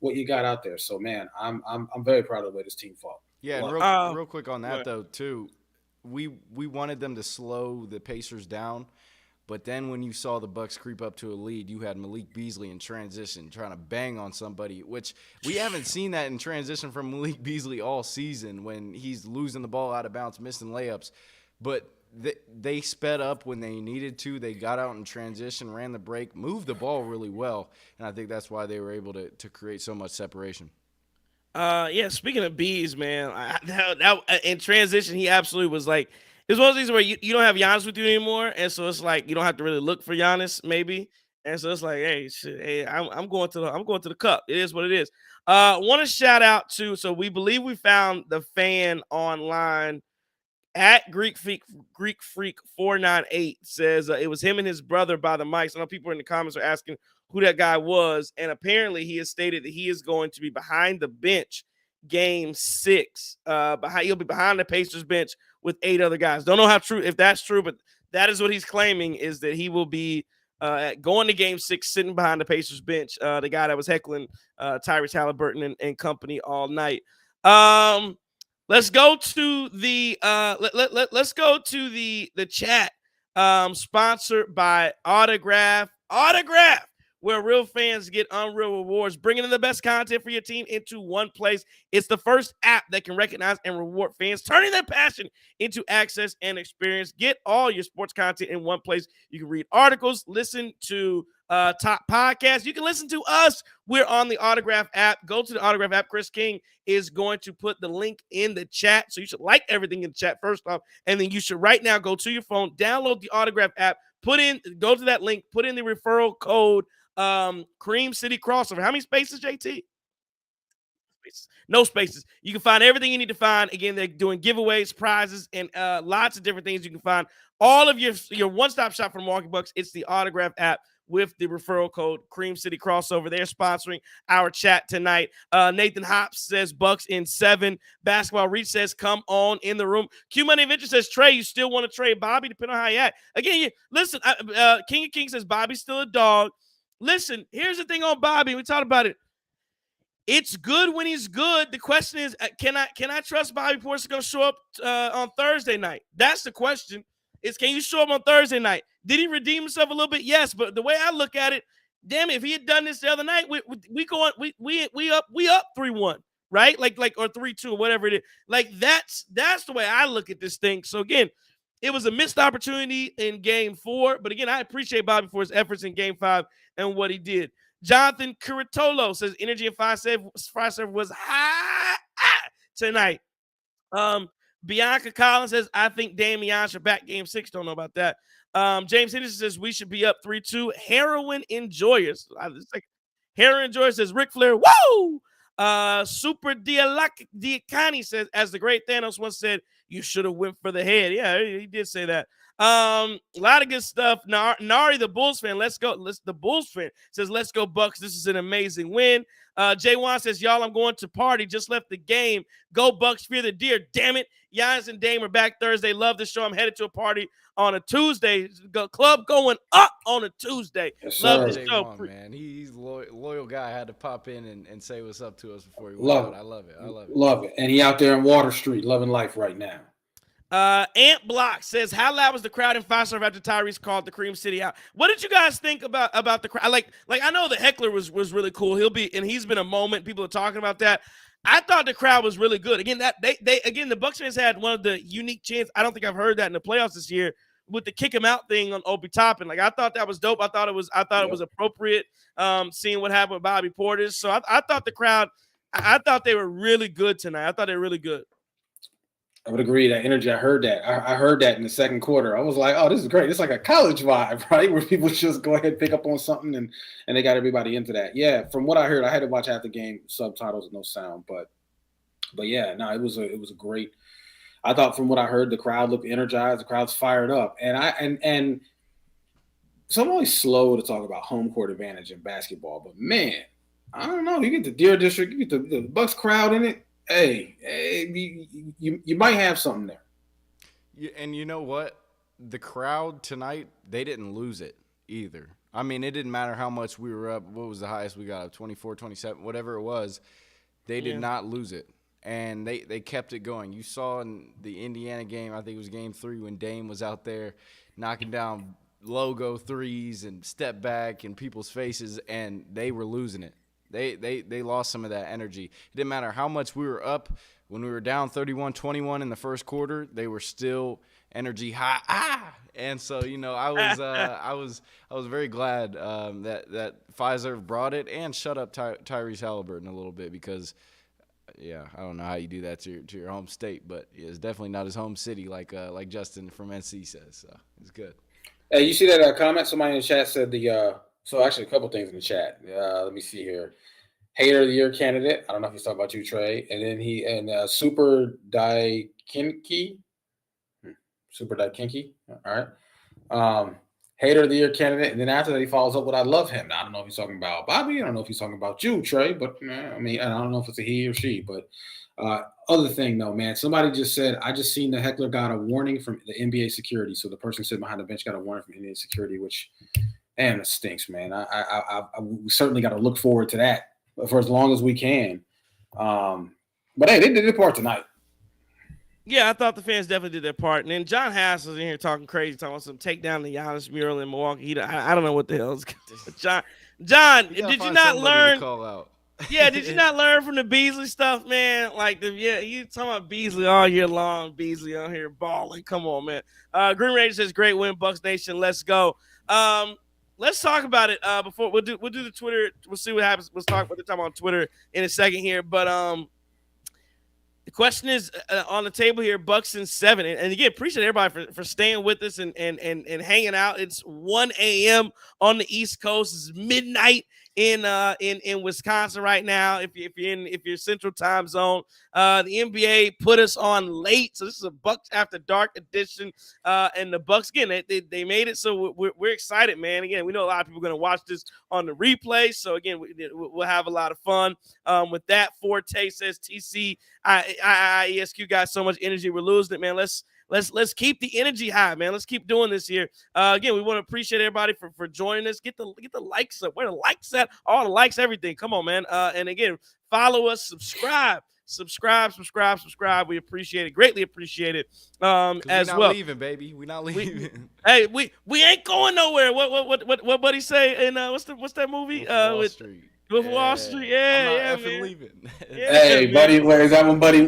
you got out there. So, man, I'm very proud of the way this team fought. Yeah, and real quick on that though too. We wanted them to slow the Pacers down, but then when you saw the Bucks creep up to a lead, you had Malik Beasley in transition trying to bang on somebody, which we haven't seen that in transition from Malik Beasley all season when he's losing the ball out of bounds, missing layups. But they sped up when they needed to. They got out in transition, ran the break, moved the ball really well, and I think that's why they were able to create so much separation. Speaking of Bees, man, that in transition, he absolutely was like, it's one of those things where you don't have Giannis with you anymore, and so it's like you don't have to really look for Giannis, maybe. And so it's like, hey, I'm going to the cup. It is what it is. Want to shout out to, so we believe we found the fan online at Greek Freak 498 says it was him and his brother by the mics. I know people in the comments are asking who that guy was, and apparently he has stated that he is going to be behind the bench game 6. He'll be behind the Pacers bench with 8 other guys. Don't know if that's true, but that is what he's claiming, is that he will be going to game 6 sitting behind the Pacers bench, the guy that was heckling Tyrese Haliburton and company all night. Let's go to the let's go to the chat, sponsored by Autograph, where real fans get unreal rewards, bringing in the best content for your team into one place. It's the first app that can recognize and reward fans, turning their passion into access and experience. Get all your sports content in one place. You can read articles, listen to top podcasts. You can listen to us. We're on the Autograph app. Go to the Autograph app. Chris King is going to put the link in the chat. So you should like everything in the chat first off, and then you should right now go to your phone, download the Autograph app, go to that link, put in the referral code Cream City Crossover. How many spaces, JT? No spaces. You can find everything you need to find. Again, they're doing giveaways, prizes, and lots of different things. You can find all of your one-stop shop for Milwaukee Bucks. It's the Autograph app with the referral code Cream City Crossover. They're sponsoring our chat tonight. Nathan Hops says Bucks in 7. Basketball Reach says come on in the room. Q Money Adventure says Trey, you still want to trade Bobby, depending on how you act. Again, listen, King of Kings says Bobby's still a dog. Listen, here's the thing on Bobby. We talked about it. It's good when he's good. The question is, can I trust Bobby Portis is going to show up on Thursday night? That's the question. Can you show up on Thursday night? Did he redeem himself a little bit? Yes, but the way I look at it, damn it, if he had done this the other night, we up 3-1, right? Like or 3-2 or whatever it is. Like that's the way I look at this thing. So again, it was a missed opportunity in game 4, but again, I appreciate Bobby for his efforts in game 5 and what he did. Jonathan Curatolo says energy in 5-7 was high tonight. Bianca Collins says, I think Dame and Giannis are back game 6. Don't know about that. James Henderson says we should be up 3-2. Heroin enjoyers. Heroin enjoyers says Ric Flair. Woo! Super Diacani says, as the great Thanos once said, you should have went for the head. Yeah, he did say that. A lot of good stuff. Nari, the Bulls fan, let's go. The Bulls fan says, let's go Bucks. This is an amazing win. Jay Wan says, y'all, I'm going to party. Just left the game. Go Bucks, fear the deer. Damn it. Giannis and Dame are back Thursday. Love the show. I'm headed to a party on a Tuesday. Club going up on a Tuesday. Yes, love sir. the show. Wan, man. He's loyal guy. I had to pop in and say what's up to us before he went Love out. it. I love it. Love it. And he out there in Water Street, loving life right now. Ant Block says, how loud was the crowd in 5-7 after Tyrese called the Cream City out? What did you guys think about the crowd? Like I know the Heckler was really cool. He's been a moment. People are talking about that. I thought the crowd was really good. Again, the Bucks fans had one of the unique chants. I don't think I've heard that in the playoffs this year with the kick him out thing on Obi Toppin. Like I thought that was dope. I thought it was appropriate. Seeing what happened with Bobby Portis. So I thought the crowd. I thought they were really good tonight. I thought they were really good. I would agree. That energy, I heard that. I heard that in the second quarter. I was like, oh, this is great. It's like a college vibe, right? Where people just go ahead and pick up on something and they got everybody into that. Yeah, from what I heard, I had to watch half the game, subtitles and no sound. But yeah, no, it was a great. I thought from what I heard, the crowd looked energized, the crowd's fired up. And so I'm always slow to talk about home court advantage in basketball, but man, I don't know. You get the Deer District, you get the Bucks crowd in it. Hey, you might have something there. Yeah, and you know what? The crowd tonight, they didn't lose it either. I mean, it didn't matter how much we were up. What was the highest we got up? 24, 27, whatever it was. They did not lose it. And they kept it going. You saw in the Indiana game, I think it was game 3, when Dame was out there knocking down logo threes and step back in people's faces, and they were losing it. They lost some of that energy. It didn't matter how much we were up. When we were down 31-21 in the first quarter, they were still energy high. And so, I was very glad that Pfizer brought it and shut up Tyrese Haliburton a little bit because, I don't know how you do that to your home state, but it's definitely not his home city like Justin from NC says. So it's good. Hey, you see that comment? Somebody in the chat said so actually a couple things in the chat. Let me see here. Hater of the Year candidate. I don't know if he's talking about you, Trey. And then Super Daikinki. Super Daikinki. All right. Hater of the Year candidate. And then after that, he follows up with I love him. Now, I don't know if he's talking about Bobby. I don't know if he's talking about you, Trey. But, I mean, I don't know if it's a he or she. But other thing, though, man, somebody just said, I just seen the Heckler got a warning from the NBA security. So the person sitting behind the bench got a warning from NBA security, which, damn, it stinks, man. We certainly got to look forward to that for as long as we can. But, hey, they did their part tonight. Yeah, I thought the fans definitely did their part. And then John Hass was in here talking crazy, talking about some take down the Giannis mural in Milwaukee. I don't know what the hell is John, did you not learn? Yeah, did you not learn from the Beasley stuff, man? Like, you talking about Beasley all year long. Beasley on here balling. Come on, man. Green Ranger says, great win, Bucks Nation. Let's go. Let's talk about it before we'll do the Twitter. We'll see what happens. We'll talk about the time on Twitter in a second here. But the question is on the table here, Bucks in 7. And again, appreciate everybody for staying with us and hanging out. It's 1 a.m. on the East Coast. It's midnight in Wisconsin right now. If you're Central Time Zone, the NBA put us on late, so this is a Bucks After Dark edition. And the Bucks again, they made it, so we're excited, man. Again, we know a lot of people are going to watch this on the replay, so again, we'll have a lot of fun with that. Forte says TC ESQ got so much energy, we're losing it, man. Let's keep the energy high, man. Let's keep doing this here. Again, we want to appreciate everybody for joining us. Get the likes up. Where the likes at? All the likes, everything. Come on, man. And again, follow us, subscribe. We appreciate it. Greatly appreciate it. As well. Leaving, baby. We're not leaving. We ain't going nowhere. What buddy say? And what's that movie? Wall Street. With Wall Street, I'm not leaving. Hey, buddy, where is that when Buddy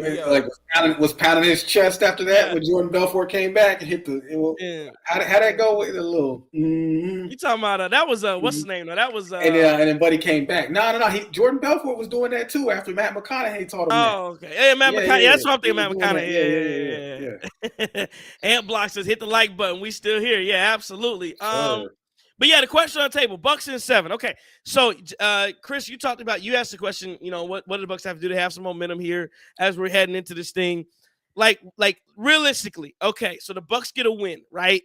was pounding his chest after that when Jordan Belfort came back and hit the? How'd that go with a little? You talking about that was what's his name? No, that was and then Buddy came back. No. Jordan Belfort was doing that too after Matt McConaughey taught him. Oh, okay. Hey, Matt McConaughey. That's what I'm thinking. Matt McConaughey. Yeah. Ant Block says, "Hit the like button. We still here." Yeah, absolutely. But yeah, the question on the table, Bucks in 7. Okay, so Khris, you asked the question. You know, what do the Bucks have to do to have some momentum here as we're heading into this thing? Like realistically, okay. So the Bucks get a win, right?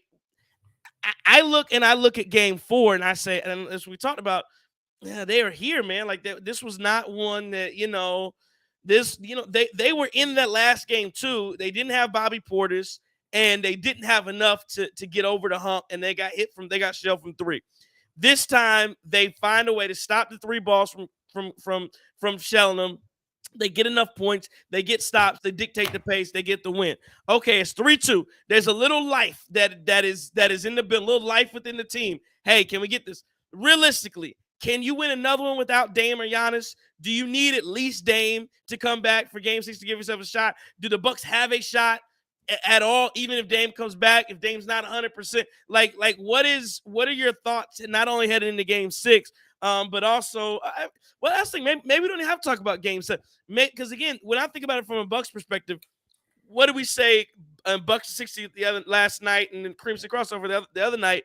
I look at Game 4 and I say, and as we talked about, yeah, they are here, man. Like this was not one that they were in that last game too. They didn't have Bobby Portis. And they didn't have enough to get over the hump, and they got shelled from 3. This time they find a way to stop the 3 balls from shelling them. They get enough points, they get stops, they dictate the pace, they get the win. Okay, it's 3-2. There's a little life that is in the building, little life within the team. Hey, can we get this? Realistically, can you win another one without Dame or Giannis? Do you need at least Dame to come back for Game 6 to give yourself a shot? Do the Bucks have a shot at all, even if Dame comes back, if Dame's not 100%? Like what are your thoughts, not only heading into Game 6, but also, last thing, maybe we don't even have to talk about Game 7, because again, when I think about it from a Bucks perspective, what do we say? Bucks 60 last night, and then Crimson crossover the other night.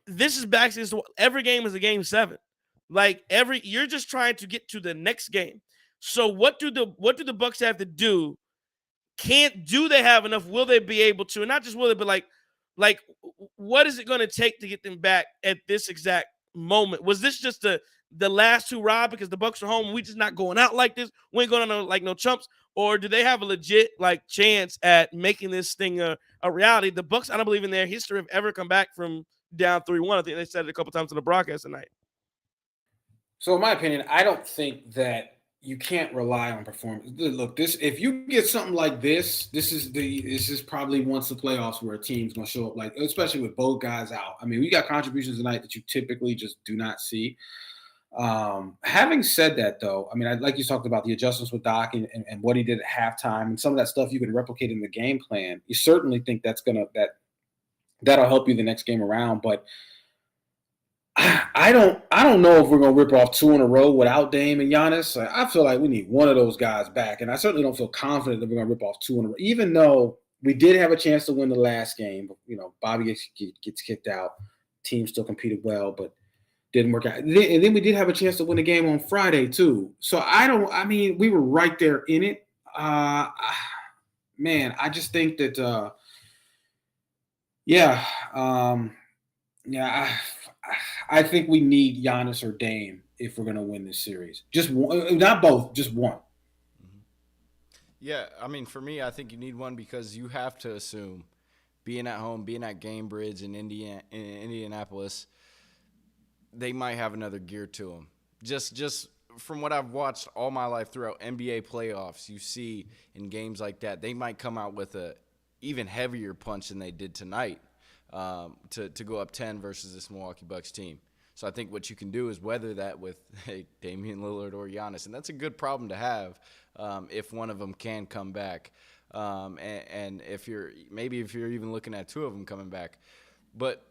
This is back to every game is a Game 7. Like you're just trying to get to the next game. So what do the Bucks have to do? Do they have enough? Will they be able to? And not just will they, but like what is it going to take to get them back at this exact moment? Was this just the last hurrah because the Bucks are home and we just not going out like this? We ain't going on no chumps? Or do they have a legit chance at making this thing a reality? The Bucks, I don't believe in their history have ever come back from down 3-1. I think they said it a couple times on the broadcast tonight. So in my opinion, I don't think that you can't rely on performance. Look, if you get something like this is probably once the playoffs where a team's going to show up, especially with both guys out. I mean, we got contributions tonight that you typically just do not see. Having said that, though, I mean, like you talked about the adjustments with Doc and what he did at halftime, and some of that stuff you can replicate in the game plan. You certainly think that'll help you the next game around, but I don't know if we're going to rip off 2 in a row without Dame and Giannis. I feel like we need one of those guys back, and I certainly don't feel confident that we're going to rip off 2 in a row, even though we did have a chance to win the last game. Bobby gets kicked out. Team still competed well, but didn't work out. And then we did have a chance to win the game on Friday too. So we were right there in it. Man, I just think that, Yeah, I think we need Giannis or Dame if we're going to win this series. Just one, not both, just one. Yeah, I mean, for me, I think you need one because you have to assume being at home, being at Gamebridge in Indianapolis, they might have another gear to them. Just from what I've watched all my life throughout NBA playoffs, you see in games like that, they might come out with a even heavier punch than they did tonight to go up 10 versus this Milwaukee Bucks team. So I think what you can do is weather that with Damian Lillard or Giannis, and that's a good problem to have if one of them can come back, and if you're even looking at two of them coming back, but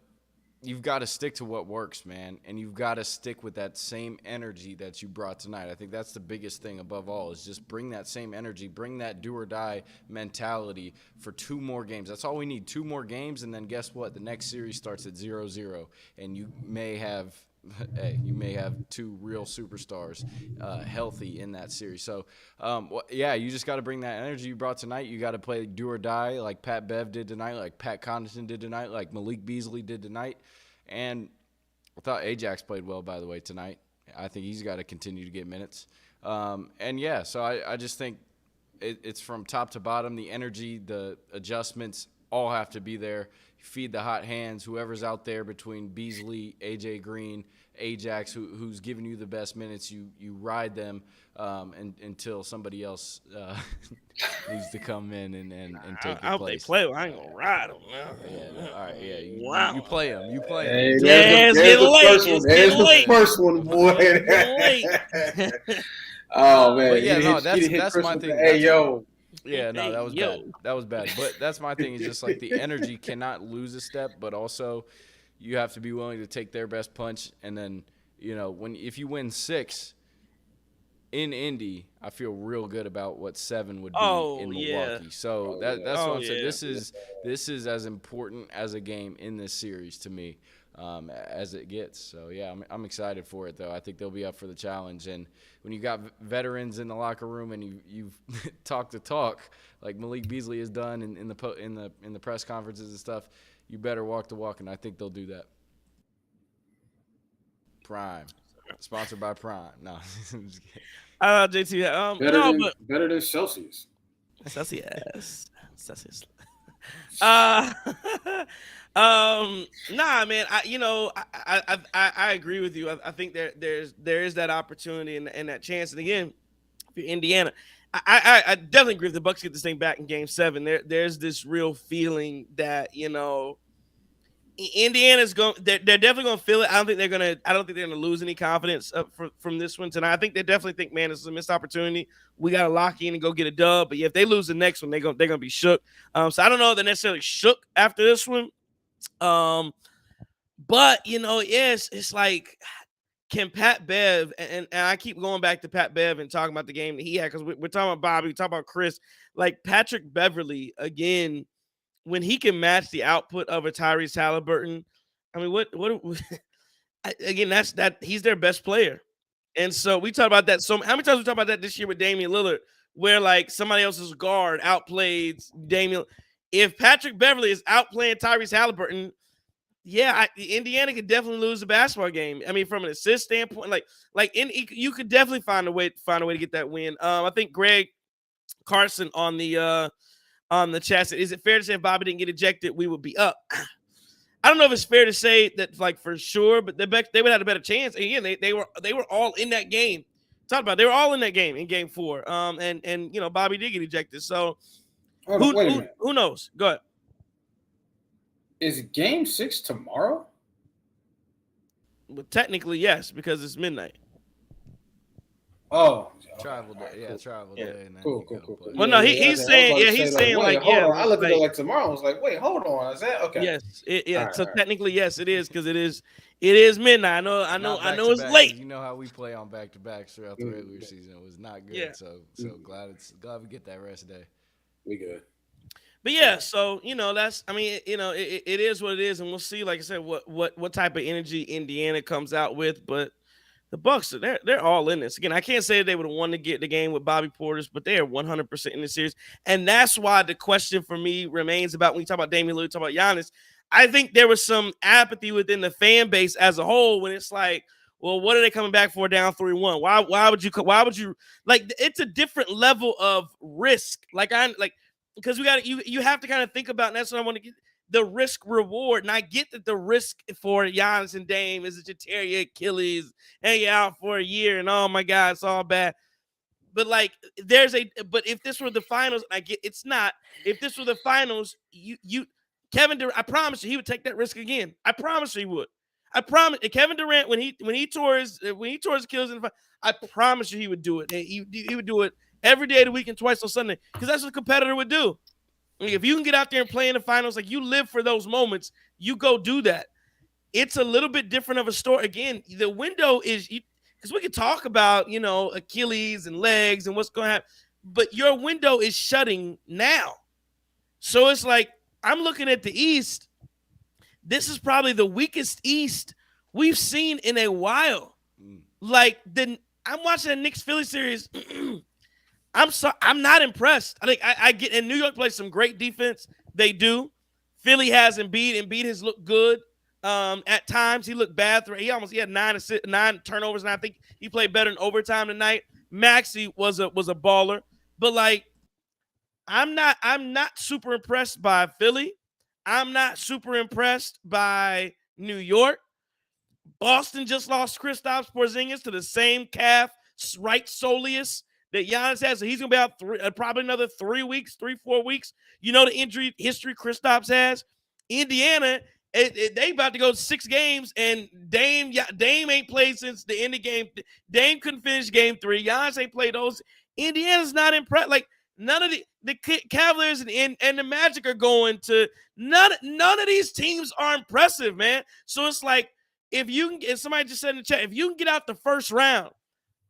you've got to stick to what works, man, and you've got to stick with that same energy that you brought tonight. I think that's the biggest thing above all is just bring that same energy, bring that do-or-die mentality for 2 more games. That's all we need, 2 more games, and then guess what? The next series starts at 0-0, and you may have 2 real superstars healthy in that series. So, you just got to bring that energy you brought tonight. You got to play do or die like Pat Bev did tonight, like Pat Connaughton did tonight, like Malik Beasley did tonight. And I thought Ajax played well, by the way, tonight. I think he's got to continue to get minutes. So I just think it's from top to bottom. The energy, the adjustments all have to be there. Feed the hot hands, whoever's out there between Beasley, AJ Green, Ajax, who's giving you the best minutes, you ride them until somebody else needs to come in and take your place. They play, I ain't gonna ride them. Yeah, all right, yeah. You Wow. play them. You play them. Hey, There's the first one, boy. Oh man, But yeah, that's my thing. Hey, yo. Yeah, no, that was bad. That was bad. But that's my thing is just like the energy cannot lose a step, but also you have to be willing to take their best punch. And then, if you win 6 in Indy, I feel real good about what 7 would be in Milwaukee. Yeah. So that's what I'm saying. This is as important as a game in this series to me as it gets. So, yeah, I'm excited for it, though. I think they'll be up for the challenge. And when you got veterans in the locker room and you've talked the talk like Malik Beasley has done in the press conferences and stuff, you better walk the walk, and I think they'll do that. Prime. Sponsored by Prime. No. JT. Better than Celsius. Celsius. Nah, man. I agree with you. I think there is that opportunity and that chance. And again, if you're Indiana, I definitely agree if the Bucks get this thing back in Game 7. There's this real feeling that Indiana's going. They're definitely going to feel it. I don't think they're going to lose any confidence from this one tonight. I think they definitely think, man, this is a missed opportunity. We got to lock in and go get a dub. But yeah, if they lose the next one, they're going to be shook. So I don't know if they're necessarily shook after this one. But it's like, can Pat Bev and I keep going back to Pat Bev and talking about the game that he had because we're talking about Bobby, we're talking about Khris, like Patrick Beverly again. When he can match the output of a Tyrese Haliburton, I mean, what again, that's he's their best player. And so we talk about that. So how many times we talk about that this year with Damian Lillard, where like somebody else's guard outplayed Damian. If Patrick Beverly is outplaying Tyrese Haliburton, Indiana could definitely lose the basketball game. I mean, from an assist standpoint, you could definitely find a way to get that win. I think Greg Carson on the chat said, is it fair to say if Bobby didn't get ejected, we would be up? I don't know if it's fair to say that like for sure, but they would have a better chance. And again, they were all in that game. They were all in that game in Game 4. And Bobby did get ejected. So who knows? Go ahead. Is Game 6 tomorrow? Well, technically yes, because it's midnight. Oh, travel day, travel day. Cool. Well, no, he's saying I looked at it like tomorrow. I was like, wait, hold on. Is that okay? Yes, technically, yes, it is because it is midnight. I know, it's late. You know how we play on back to backs throughout the regular season. It was not good. Yeah. So glad we get that rest day. We good. But yeah, so that's. I mean, it is what it is, and we'll see. Like I said, what type of energy Indiana comes out with, but. The Bucks, they're all in this. Again, I can't say they would have won the game with Bobby Portis, but they are 100% in the series. And that's why the question for me remains about when you talk about Damian Lillard, talk about Giannis. I think there was some apathy within the fan base as a whole when it's like, well, what are they coming back for down 3-1? Why would you like? It's a different level of risk. Because you have to kind of think about, and that's what I want to get, the risk reward. And I get that the risk for Giannis and Dame is that you tear your Achilles and you're out for a year, and oh my God, it's all bad. But like, but if this were the finals, I get it's not. If this were the finals, Kevin Durant, I promise you, he would take that risk again. I promise you, he would. I promise. Kevin Durant, when he tore his Achilles in the, I promise you, he would do it. He would do it every day of the week and twice on Sunday, because that's what a competitor would do. Like, if you can get out there and play in the finals, like, you live for those moments, you go do that. It's a little bit different of a story. Again, the window is, because we could talk about, Achilles and legs and what's going to happen, but your window is shutting now. So it's like, I'm looking at the East. This is probably the weakest East we've seen in a while. Like, I'm watching the Knicks-Philly series. I'm not impressed. I think I get, and New York plays some great defense. They do. Philly has Embiid. Embiid has looked good. At times he looked bad. He had 9 turnovers, and I think he played better in overtime tonight. Maxey was a baller, but like, I'm not super impressed by Philly. I'm not super impressed by New York. Boston just lost Kristaps Porzingis to the same calf right soleus that Giannis has, so he's gonna be out probably another 4 weeks. You know the injury history Kristaps has. Indiana, they about to go 6 games, and Dame ain't played since the end of game. Dame couldn't finish game 3. Giannis ain't played those. Indiana's not impressed. Like, none of the Cavaliers and the Magic are going to none of these teams are impressive, man. So it's like, if somebody just said in the chat, if you can get out the first round,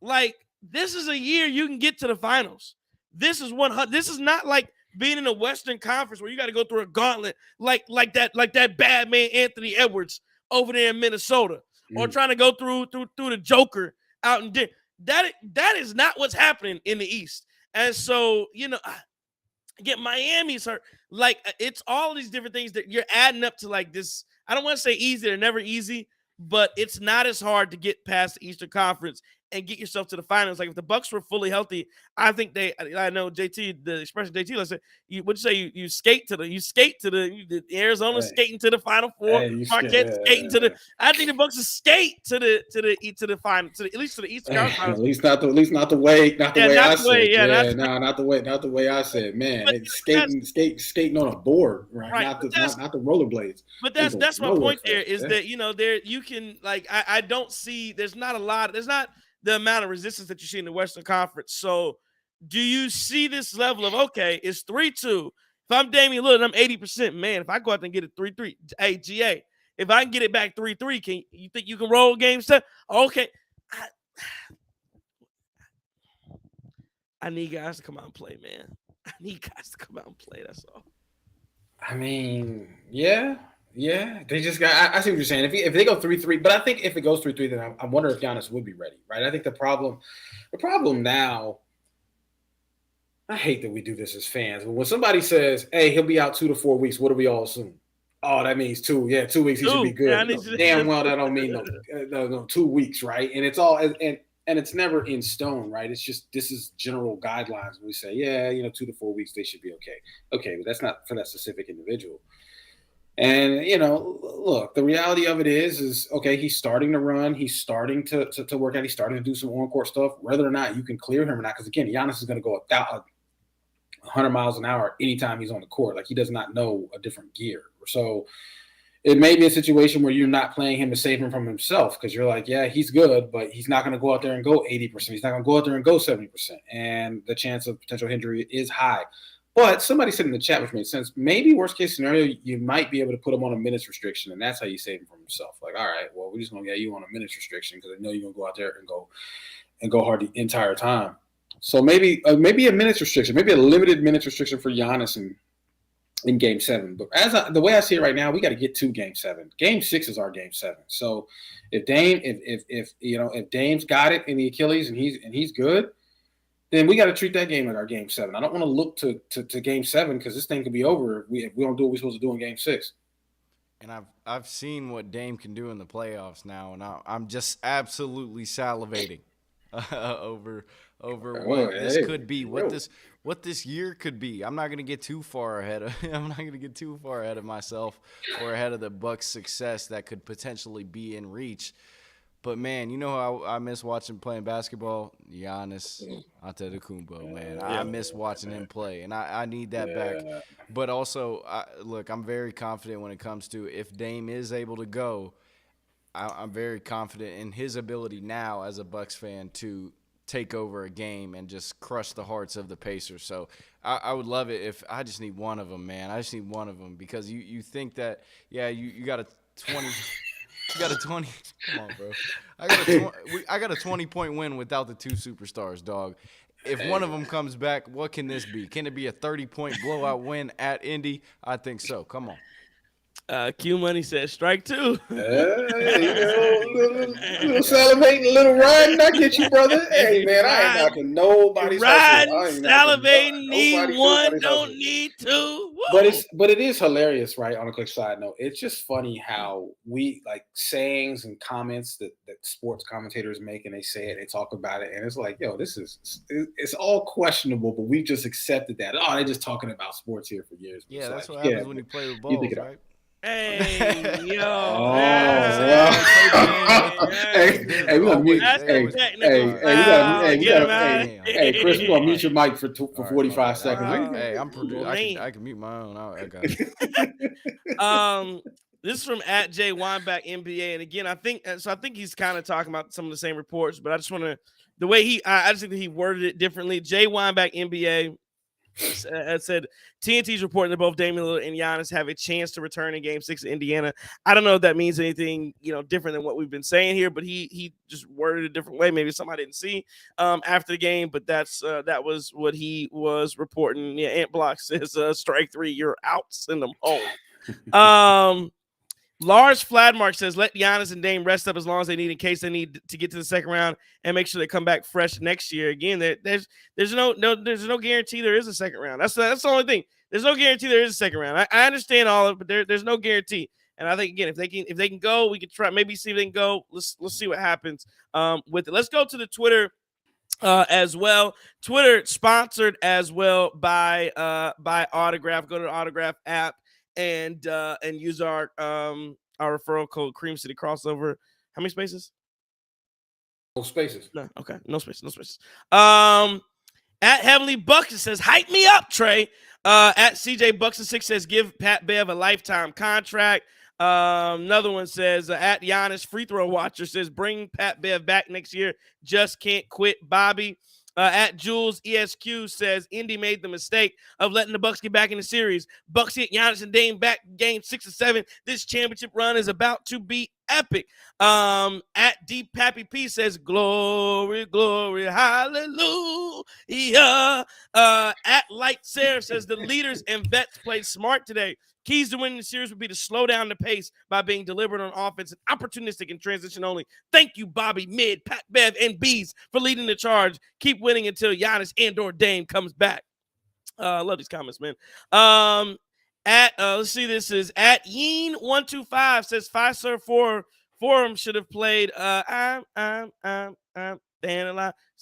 like, this is a year you can get to the finals. This is not like being in the Western Conference where you got to go through a gauntlet like that bad man Anthony Edwards over there in Minnesota, or trying to go through the Joker out in Denver. That is not what's happening in the East. And so, get Miami's hurt. Like, it's all these different things that you're adding up to, like, this. I don't want to say easy. They're never easy, but it's not as hard to get past the Eastern Conference and get yourself to the finals. Like, if the Bucks were fully healthy, I think I know JT, the expression JT, let's say, you skate to the Arizona skating to the Final Four, Marquette skating to the. I think the Bucks skate to the final, at least to the Eastern Conference. At least not the way I said. Not the way I said. Man, it's skating on a board, right? Not the rollerblades. But that's my point. There is that there you can, like, I don't see, there's not the amount of resistance that you see in the Western Conference. So do you see this level of, okay, it's 3-2. If I'm Damian Lillard, I'm 80%. Man, if I go out there and get a 3-3, hey, GA, if I can get it back 3-3, you think you can roll game 7? Okay. I need guys to come out and play, man. I need guys to come out and play. That's all. I mean, yeah. They just got. I see what you're saying. If they go 3-3, but I think if it goes 3-3, then I wonder if Giannis would be ready, right? I think the problem now. I hate that we do this as fans, but when somebody says, "Hey, he'll be out 2 to 4 weeks," what do we all assume? Oh, that means 2. Yeah, 2 weeks he should be good. Yeah, damn well that don't mean no 2 weeks, right? And it's all and it's never in stone, right? It's just, this is general guidelines. We say, 2 to 4 weeks they should be okay. Okay, but that's not for that specific individual. And, look, the reality of it is okay, he's starting to run. He's starting to work out. He's starting to do some on-court stuff. Whether or not you can clear him or not, because, again, Giannis is going to go 100 miles an hour anytime he's on the court. Like, he does not know a different gear. So it may be a situation where you're not playing him to save him from himself, because you're like, yeah, he's good, but he's not going to go out there and go 80%. He's not going to go out there and go 70%. And the chance of potential injury is high. But somebody said in the chat, which made sense, maybe worst case scenario, you might be able to put him on a minutes restriction, and that's how you save him from himself. Like, all right, well, we're just going to get you on a minutes restriction because I know you're going to go out there and go hard the entire time. So maybe a minutes restriction, maybe a limited minutes restriction for Giannis in Game 7. But the way I see it right now, we got to get to Game 7. Game 6 is our Game 7. So if Dame's got it in the Achilles and he's good, then we got to treat that game like our Game 7. I don't want to look to Game 7 because this thing could be over if we don't do what we're supposed to do in Game 6. And I've seen what Dame can do in the playoffs now, and I'm just absolutely salivating over what this could be, what this year could be. I'm not gonna get too far ahead of myself or ahead of the Bucks' success that could potentially be in reach. But man, you know how I miss watching playing basketball? Giannis Antetokounmpo, man. I miss watching him play, and I need that back. But also, look, I'm very confident when it comes to if Dame is able to go. I'm very confident in his ability now as a Bucks fan to take over a game and just crush the hearts of the Pacers. So I would love it if I just need one of them, man. I just need one of them because you think that, you got a 20 – you got a 20. Come on, bro. I got a 20-point win without the two superstars, dog. If one of them comes back, what can this be? Can it be a 30-point blowout win at Indy? I think so. Come on. Q Money says strike two. Little salivating, little riding. I get you, brother. Hey, man, I ain't knocking nobody's riding, salivating, need one, don't need two. Whoa. But it is hilarious, right? On a quick side note, it's just funny how we like sayings and comments that sports commentators make, and they say it, they talk about it, and it's like, yo, it's all questionable, but we just accepted that. Oh, they're just talking about sports here for years. Yeah, that's what happens when you play with balls, right? Hey, yo. Hey, we gotta mute. Hey, Khris, we gonna mute your mic for 45 seconds. Hey, I'm producing. I can mute my own. I got it. This is from @J Weinbach NBA, and again, I think he's kind of talking about some of the same reports, but I just want to the way I just think that he worded it differently. J Weinbach NBA. Said TNT's reporting that both Dame Lillard and Giannis have a chance to return in Game 6 in Indiana. I don't know if that means anything, different than what we've been saying here, but he just worded it a different way. Maybe somebody didn't see after the game, but that was what he was reporting. Yeah, Ant Block says strike three, you're out, send them home. Lars Fladmark says, let Giannis and Dame rest up as long as they need in case they need to get to the second round and make sure they come back fresh next year. Again, there's no guarantee there is a second round. That's the only thing. There's no guarantee there is a second round. I understand all of it, but there's no guarantee. And I think, again, if they can go, we can try maybe see if they can go. Let's see what happens with it. Let's go to the Twitter as well. Twitter sponsored as well by Autograph. Go to the Autograph app. And use our referral code Cream City Crossover. How many spaces? No spaces. No, okay. No spaces. At Heavenly Bucks says, hype me up, Trey. At CJ Buxton6 says, give Pat Bev a lifetime contract. Another one says, at Giannis Free Throw Watcher says, bring Pat Bev back next year. Just can't quit, Bobby. At Jules ESQ says Indy made the mistake of letting the Bucks get back in the series. Bucks hit Giannis and Dame back Game 6 and 7. This championship run is about to be epic. At Deep Pappy P says glory, glory, hallelujah. At Light Sarah says the leaders and vets played smart today. Keys to winning the series would be to slow down the pace by being deliberate on offense and opportunistic in transition only. Thank you, Bobby, Mid, Pat Bev, and Bees for leading the charge. Keep winning until Giannis and/or Dame comes back. I love these comments, man. Let's see, this is at Yeen125 says 5-star Forum should have played I'm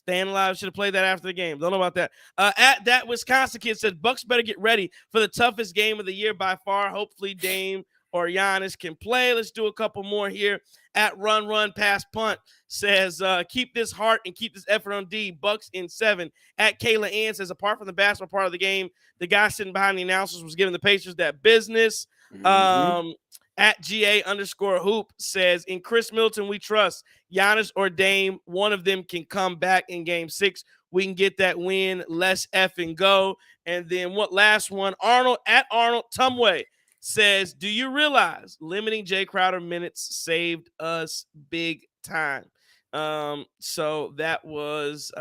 Staying Alive should have played that after the game. Don't know about that. At that Wisconsin kid says Bucks better get ready for the toughest game of the year by far. Hopefully Dame or Giannis can play. Let's do a couple more here. At Run Pass Punt says keep this heart and keep this effort on D. Bucks in 7. At Kayla Ann says apart from the basketball part of the game, the guy sitting behind the announcers was giving the Pacers that business. Mm-hmm. At GA_hoop says, in Khris Middleton, we trust. Giannis or Dame, one of them can come back in Game 6. We can get that win. Let's effing go. And then what last one? Arnold Tumway says, do you realize limiting Jay Crowder minutes saved us big time? So that was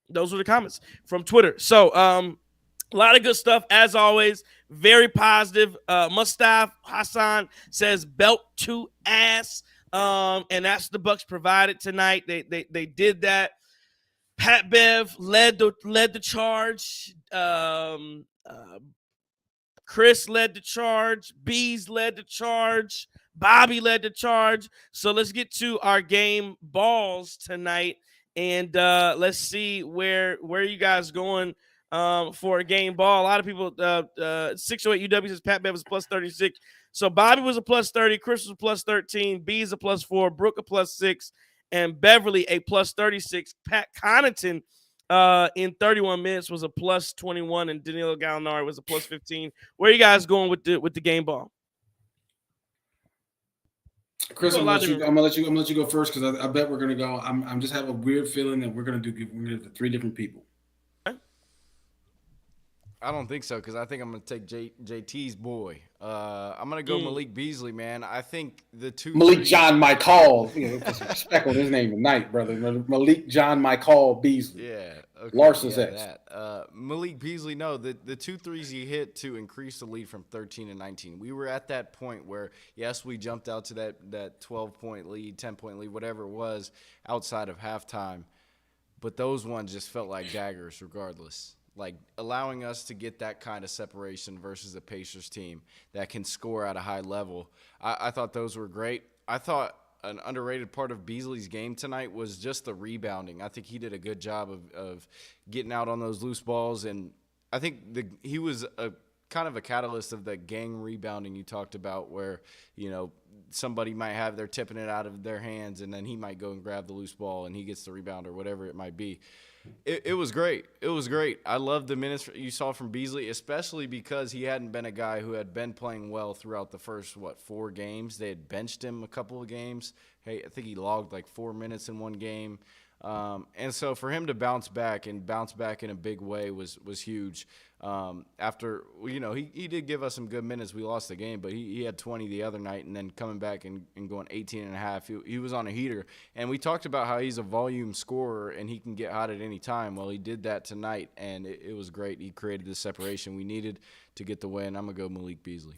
those were the comments from Twitter. So a lot of good stuff, as always. Very positive. Mustaf Hassan says belt to ass. And that's the Bucks provided tonight. They did that. Pat Bev led the charge. Khris led the charge. Bees led the charge. Bobby led the charge. So let's get to our game balls tonight, and let's see where you guys going for a game ball. A lot of people 608 UW says Pat Bev was plus 36. So Bobby was a plus 30, Khris was a plus 13, Bees a plus 4, Brooke a plus 6, and Beverly a plus 36. Pat Connaughton in 31 minutes was a plus 21, and Danilo Gallinari was a plus 15. Where are you guys going with the game ball? Khris, I'm gonna let you go first because I bet we're gonna go. I'm just have a weird feeling that we're gonna do the 3 different people. I don't think so because I think I'm going to take JT's boy. I'm going to go Malik Beasley, man. I think the two Malik John Michael. Put some respect on his name tonight, brother. Malik John Michael Beasley. Yeah. Okay, Larson's Malik Beasley, no, the 2 threes he hit to increase the lead from 13 to 19. We were at that point where, yes, we jumped out to that 12-point lead, 10-point lead, whatever it was, outside of halftime. But those ones just felt like daggers regardless. Like allowing us to get that kind of separation versus a Pacers team that can score at a high level. I thought those were great. I thought an underrated part of Beasley's game tonight was just the rebounding. I think he did a good job of getting out on those loose balls, and I think he was a kind of a catalyst of the gang rebounding you talked about where, somebody might have they're tipping it out of their hands and then he might go and grab the loose ball and he gets the rebound or whatever it might be. It was great. It was great. I love the minutes you saw from Beasley, especially because he hadn't been a guy who had been playing well throughout the first, 4 games. They had benched him a couple of games. Hey, I think he logged like 4 minutes in one game. And so for him to bounce back in a big way was huge. After, he did give us some good minutes. We lost the game, but he had 20 the other night, and then coming back and going 18 and a half, he was on a heater. And we talked about how he's a volume scorer and he can get hot at any time. Well, he did that tonight, and it was great. He created the separation we needed to get the win. I'm going to go Malik Beasley.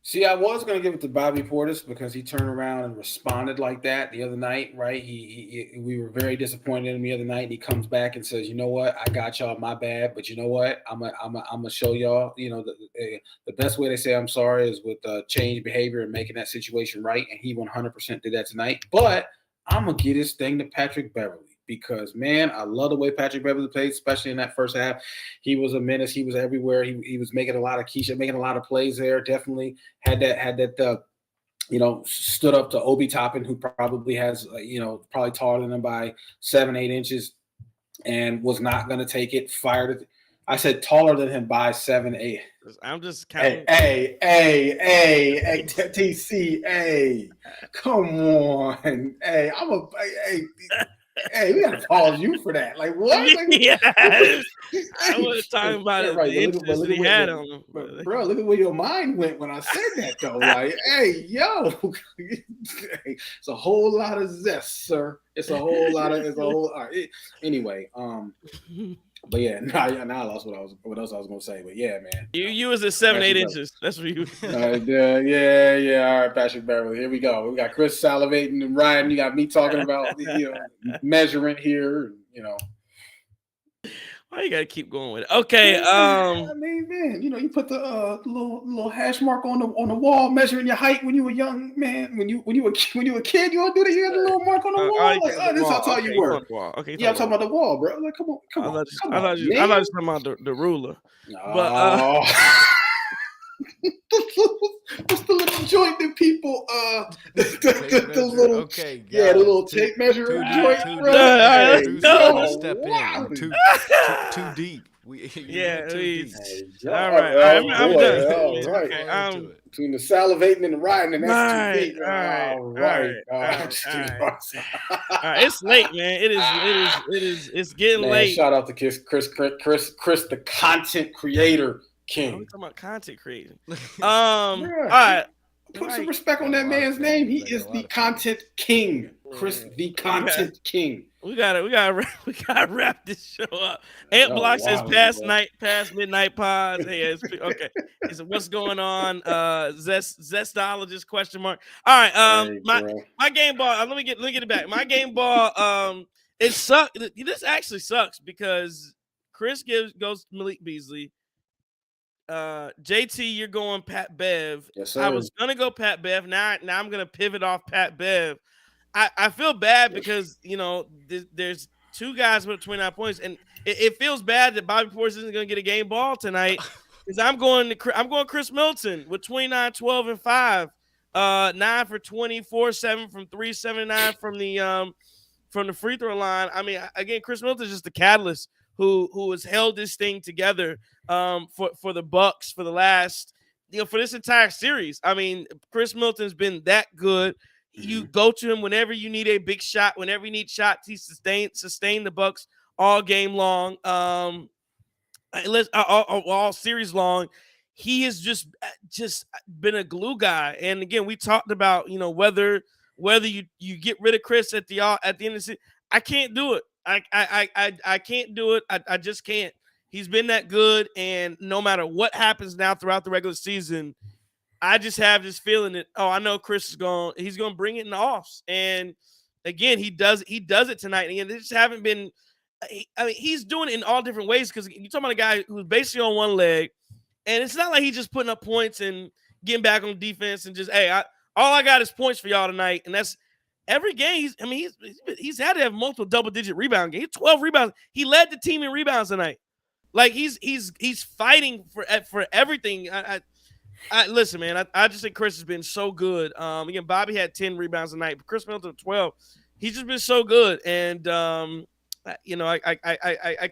See, I was going to give it to Bobby Portis because he turned around and responded like that the other night, right? We were very disappointed in him the other night, and he comes back and says, "You know what? I got y'all, my bad, but you know what? I'm gonna show y'all. The best way to say I'm sorry is with change behavior and making that situation right." And he 100% did that tonight. But I'm gonna get his thing to Patrick Beverly. Because, man, I love the way Patrick Beverly played, especially in that first half. He was a menace. He was everywhere. He was making a lot of making a lot of plays there. Definitely had that stood up to Obi Toppin, who probably has, probably taller than him by 7-8 inches, and was not going to take it. Fired it. I said taller than him by 7-8. I'm just counting. Hey, TC, come on. Hey, we gotta pause you for that. Like what? Yeah, I was talking about it. Right, the interest that he had on him. Bro, look at where your mind went when I said that, though. Like, hey, yo, it's a whole lot of zest, sir. All right. Anyway, but yeah, now I lost what else I was gonna say. But yeah, man, you was at 7-8 inches. That's what you. Yeah. All right, Patrick Beverly. Here we go. We got Khris salivating and Ryan. You got me talking about measurement here. Why you gotta keep going with it? Okay. I mean, man, you put the little hash mark on the wall, measuring your height when you were young, man. When you were a kid, you don't do that. You had a little mark on the wall. This is how tall you were. Okay, yeah, I'm talking about the wall, bro. Like, come on. I thought you were talking about the ruler. But what's the little joint that people the little the little tape measure joint, bro. Step in too deep. All right. I'm done. All right. Between the salivating and the riding, and that's too deep. All right. It's late, man. It's getting late. Shout out to Khris, the content creator king. I'm talking about content creating. All right. Put some respect on that man's name. He is the content king. Khris, the content king. We gotta wrap this show up. Ant Block says past midnight pods. Hey, okay. He said, what's going on? Zestologist question mark. All right. My game ball. Let me get it back. My game ball. It sucks. This actually sucks because Khris goes to Malik Beasley. JT, you're going Pat Bev. Yes, sir. I was gonna go Pat Bev. Now I'm gonna pivot off Pat Bev. I feel bad because there's two guys with 29 points, and it feels bad that Bobby Portis isn't gonna get a game ball tonight because I'm going Khris Middleton with 29, 12, and 5. 9 for 24, 7 from 3, 7 9 from the free throw line. I mean, again, Khris Middleton is just the catalyst who has held this thing together for the Bucks for the last for this entire series. I mean, Khris Middleton's been that good. You go to him whenever you need a big shot, whenever you need shots. He sustained the Bucks all game long, all series long. He has just been a glue guy. And again, we talked about whether you get rid of Khris at the end of the season. I can't do it. I can't do it. I just can't. He's been that good, and no matter what happens now throughout the regular season, I just have this feeling that I know Khris is he's going to bring it in the offs. And again, he does it tonight. And they just haven't been. He's doing it in all different ways because you're talking about a guy who's basically on one leg, and it's not like he's just putting up points and getting back on defense and just all I got is points for y'all tonight, and that's every game. He's had to have multiple double-digit rebound games. 12 rebounds. He led the team in rebounds tonight. Like he's fighting for everything. Listen, man. I just think Khris has been so good. Again, Bobby had 10 rebounds tonight, but Khris Middleton 12. He's just been so good, and I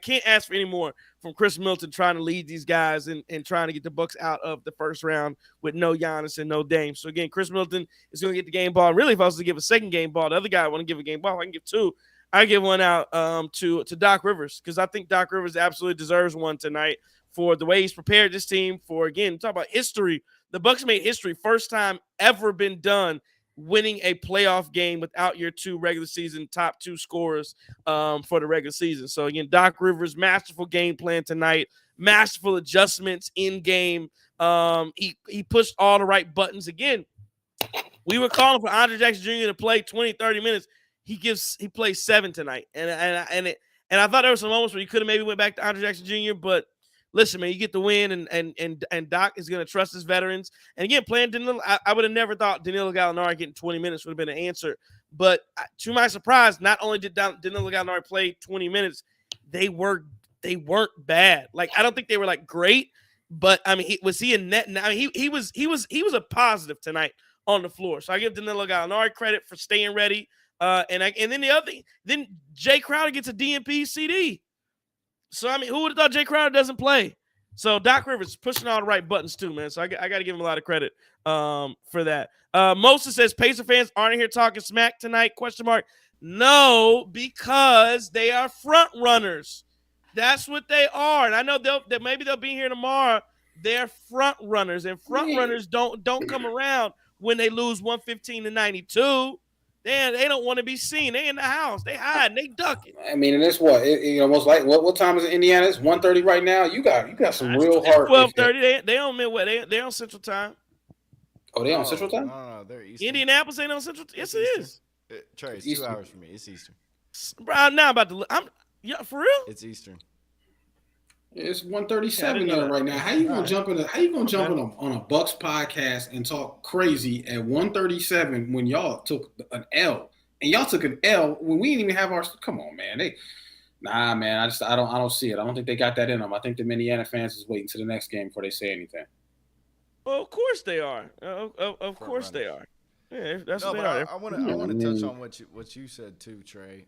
can't ask for any more from Khris Middleton trying to lead these guys and trying to get the Bucks out of the first round with no Giannis and no Dame. So again, Khris Middleton is going to get the game ball. Really, if I was to give a second game ball, the other guy I want to give a game ball, I can give two. I give one out to Doc Rivers because I think Doc Rivers absolutely deserves one tonight for the way he's prepared this team for, again, talk about history. The Bucks made history, first time ever been done winning a playoff game without your two regular season top two scorers for the regular season. So again, Doc Rivers, masterful game plan tonight, masterful adjustments in game. He pushed all the right buttons. Again, we were calling for Andre Jackson Jr. to play 20, 30 minutes. He plays 7 tonight. And I thought there were some moments where he could have maybe went back to Andre Jackson Jr., but listen, man, you get the win, and Doc is going to trust his veterans. And again, playing Danilo, I would have never thought Danilo Gallinari getting 20 minutes would have been an answer. But to my surprise, not only did Danilo Gallinari play 20 minutes, they weren't bad. Like I don't think they were like great, but I mean, was he a net? I mean, he was a positive tonight on the floor. So I give Danilo Gallinari credit for staying ready. And then the other thing, then Jay Crowder gets a DNP CD. So, I mean, who would have thought Jay Crowder doesn't play? So, Doc Rivers pushing all the right buttons, too, man. So, I got to give him a lot of credit for that. Moses says, Pacer fans aren't here talking smack tonight, ? No, because they are front runners. That's what they are. And I know maybe they'll be here tomorrow. They're front runners. And front runners don't come around when they lose 115-92. They don't want to be seen. They in the house. They hiding. They ducking. I mean, and it's what most like. What time is it in Indiana? It's 1:30 right now. You got some real hard. 12:30. They on Midway. They on Central Time. Oh, they on Central Time? No, they're Eastern. Indianapolis ain't on Central. Yes, it is. Trey, it's 2 hours for me. It's Eastern. Bro, now I'm about to. For real. It's Eastern. It's 1:37 right now. How you gonna jump in? How you gonna jump on a Bucks podcast and talk crazy at 1:37 when y'all took an L and y'all took an L when we didn't even have our? Come on, man. Man. I don't see it. I don't think they got that in them. I think the Indiana fans is waiting to the next game before they say anything. Well, of course they are. Of course they are. Yeah, that's what they are. I want to touch on what you said too, Trey.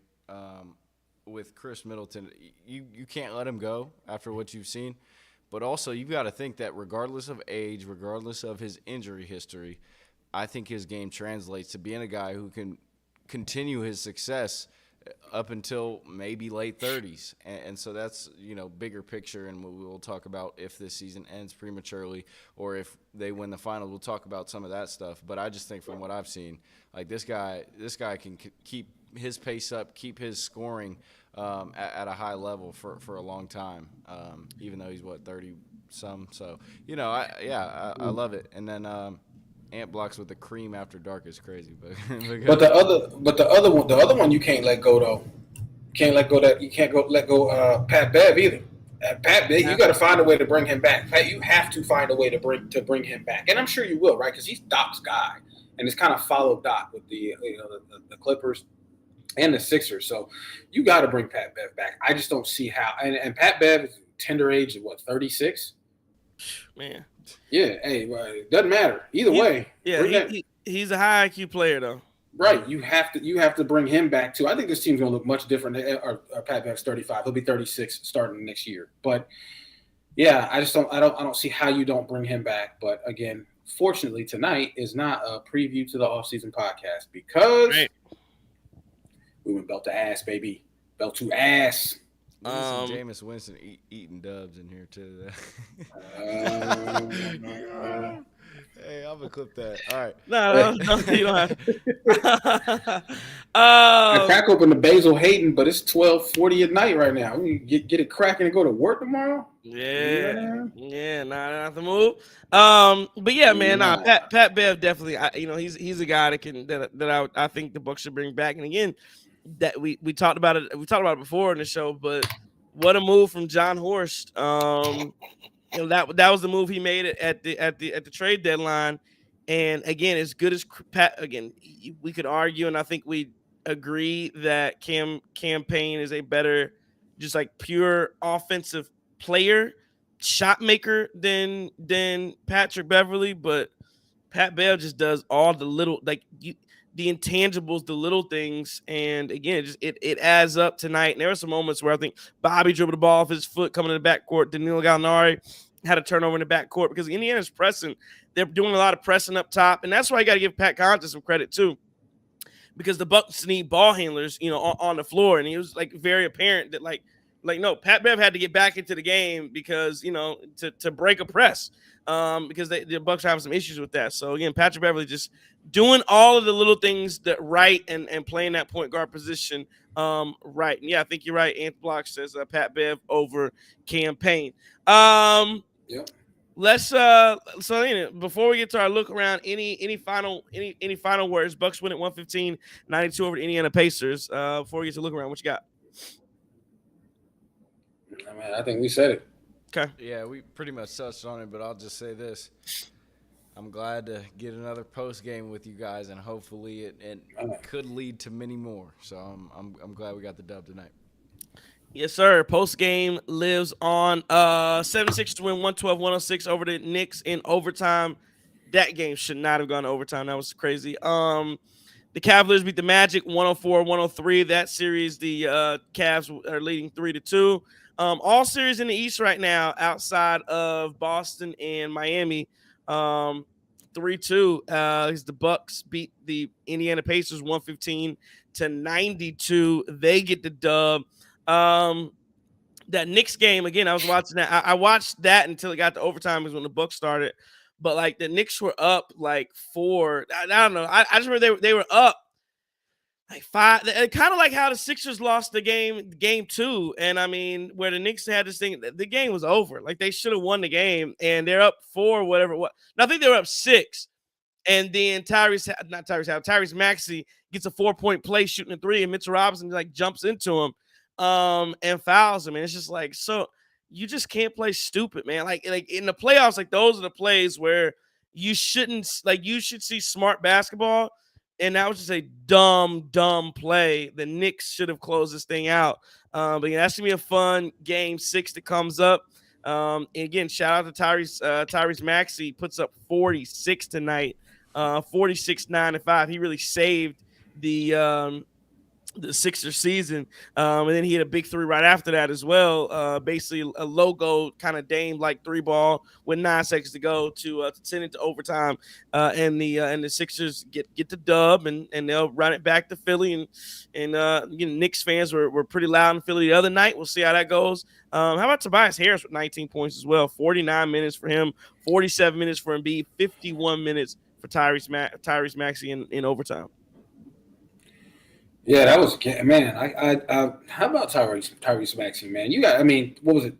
With Khris Middleton, you can't let him go after what you've seen. But also, you've got to think that regardless of age, regardless of his injury history, I think his game translates to being a guy who can continue his success up until maybe late 30s. And so that's, bigger picture, and we'll talk about if this season ends prematurely or if they win the finals. We'll talk about some of that stuff. But I just think from what I've seen, like this guy can keep his pace up, keep his scoring at a high level for a long time, even though he's 30-some. So I love it. And then Ant blocks with the cream after dark is crazy, but the other one you can't let go though. You can't let go Pat Bev either. Pat, you got to find a way to bring him back. Pat, you have to find a way to bring him back, and I'm sure you will, right? Because he's Doc's guy, and it's kind of followed Doc with the Clippers and the Sixers. So you got to bring Pat Bev back. I just don't see how. And Pat Bev is tender age of what, 36? Man. Yeah. Hey, well, it doesn't matter either way. Yeah, he's a high IQ player though. Right. You have to bring him back too. I think this team's gonna look much different. Or Pat Bev's 35. He'll be 36 starting next year. But yeah, I don't see how you don't bring him back. But again, fortunately tonight is not a preview to the offseason podcast because we went belt to ass, baby. Belt to ass. Jameis Winston eating dubs in here too. Hey, I'm gonna clip that. All right. No, you don't have to. I crack open the Basil Hayden, but it's 12:40 at night right now. We get it cracking and go to work tomorrow. Yeah, not the move. But yeah, man, Pat Bev definitely. He's a guy that I think the Bucs should bring back. And again, that we talked about it. We talked about it before in the show, but what a move from John Horst. That was the move he made at the trade deadline. And again, as good as Pat, again, we could argue, and I think we agree that Cam Payne is a better, just like pure offensive player, shot maker than Patrick Beverly. But Pat Bev just does all the little, the intangibles, the little things, and again, it adds up tonight. And there were some moments where I think Bobby dribbled the ball off his foot coming in the backcourt. Danilo Gallinari had a turnover in the backcourt because Indiana's pressing. They're doing a lot of pressing up top, and that's why you got to give Pat Connaughton some credit too, because the Bucs need ball handlers, on the floor, and he was very apparent that no, Pat Bev had to get back into the game because to break a press, because the Bucs are having some issues with that. So again, Patrick Beverly just doing all of the little things that right and playing that point guard position right. And yeah, I think you're right. Ant Block says Pat Bev over Cam Payne. Yep. Let's before we get to our look around, any final words? Bucs win at 115-92 over the Indiana Pacers. Before we get to look around, what you got? I think we said it. Okay. Yeah, we pretty much touched on it, but I'll just say this. I'm glad to get another post game with you guys, and hopefully it could lead to many more. So I'm glad we got the dub tonight. Yes, sir. Post game lives on. 76ers win 112-106 over the Knicks in overtime. That game should not have gone to overtime. That was crazy. The Cavaliers beat the Magic 104-103. That series, the Cavs are leading 3-2. All series in the East right now, outside of Boston and Miami, 3-2. The Bucks beat the Indiana Pacers 115-92. They get the dub. That Knicks game again. I was watching that. I watched that until it got to overtime, was when the Bucks started. But the Knicks were up 4. I don't know. I just remember they were up 5. Kind of like how the Sixers lost the game 2, and I mean where the Knicks had this thing. The game was over. They should have won the game, and they're up 4, whatever. What? I think they were up 6, and then Tyrese Maxey gets a 4-point play shooting a 3, and Mitchell Robinson jumps into him. And fouls him, and it's just so you just can't play stupid, man. Like in the playoffs, those are the plays where you shouldn't you should see smart basketball, and that was just a dumb play. The Knicks should have closed this thing out. But yeah, that's gonna be a fun game 6 that comes up. And again, shout out to Tyrese Maxey, puts up 46 tonight, 46-9-5. He really saved the Sixers season, and then he had a big 3 right after that as well. Basically a logo kind of Dame 3 ball with 9 seconds to go to send it to overtime, and the Sixers get the dub, and they'll run it back to Philly, and Knicks fans were pretty loud in Philly the other night. We'll see how that goes. How about Tobias Harris with 19 points as well? 49 minutes for him, 47 minutes for Embiid, 51 minutes for Tyrese Maxey in overtime. Yeah, that was man. How about Tyrese Maxey, man? You got, what was it?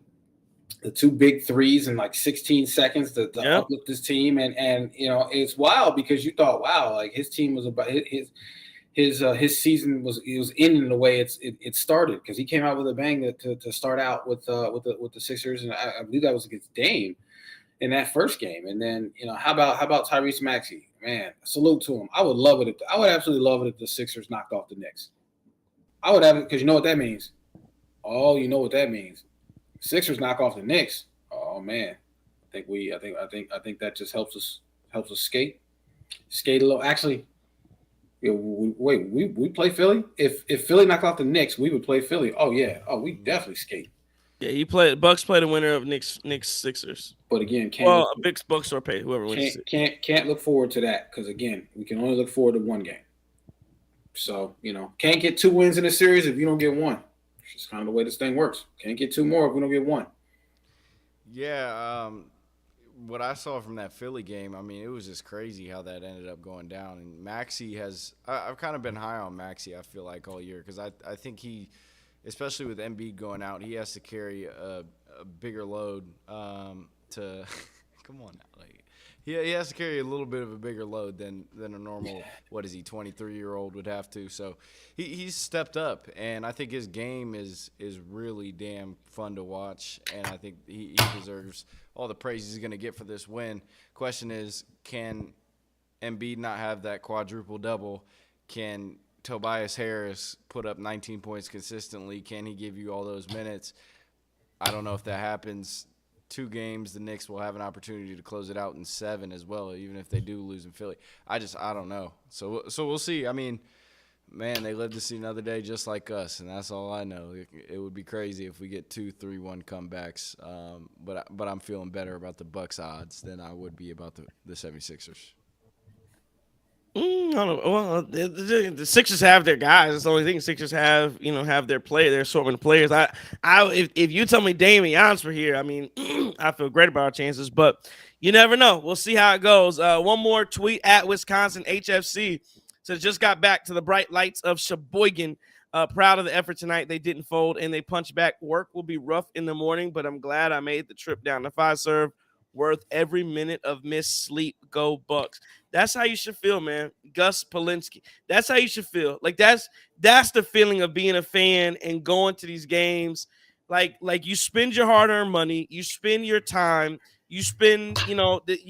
The 2 big threes in 16 seconds to uplift this team, and it's wild because you thought, wow, his team was about his season was ending the way it started, because he came out with a bang to start out with the Sixers, and I believe that was against Dame in that first game. And then, how about Tyrese Maxey? Man, salute to him. I would absolutely love it if the Sixers knocked off the Knicks. I would have it, because you know what that means. Oh, you know what that means. Sixers knock off the Knicks. Oh man, I think that just helps us skate a little. Actually, yeah, we play Philly. If Philly knocked off the Knicks, we would play Philly. Oh yeah. Oh, we definitely skate. Yeah, Bucks play the winner of Knicks Sixers. But again, Bucks or pay whoever wins. Can't look forward to that, because again, we can only look forward to one game. So can't get 2 wins in a series if you don't get one. It's just kind of the way this thing works. Can't get 2 more if we don't get one. Yeah, what I saw from that Philly game, I mean, it was just crazy how that ended up going down. And Maxey I've kind of been high on Maxey, I feel like, all year, because I think he, especially with Embiid going out, he has to carry a bigger load to – come on now. Like, he has to carry a little bit of a bigger load than a normal, 23-year-old would have to. So he's stepped up, and I think his game is really damn fun to watch, and I think he deserves all the praise he's going to get for this win. Question is, can Embiid not have that quadruple-double? Can Tobias Harris put up 19 points consistently? Can he give you all those minutes? I don't know if that happens. 2 games, the Knicks will have an opportunity to close it out in 7 as well, even if they do lose in Philly. I don't know. So we'll see. I mean, man, they live to see another day just like us, and that's all I know. It would be crazy if we get 2 3-1 comebacks, but I'm feeling better about the Bucks odds than I would be about the 76ers. I don't know. Well, the Sixers have their guys. That's the only thing. Sixers have their assortment of players. If you tell me Dame and Giannis were here, I mean, I feel great about our chances. But you never know. We'll see how it goes. One more tweet at Wisconsin HFC says, just got back to the bright lights of Sheboygan. Proud of the effort tonight. They didn't fold and they punched back. Work will be rough in the morning, but I'm glad I made the trip down to 5-serve. Worth every minute of missed sleep. Go Bucks. That's how you should feel, man. Gus Polinsky. That's how you should feel. Like that's the feeling of being a fan and going to these games. Like you spend your hard-earned money, you spend your time, you spend, you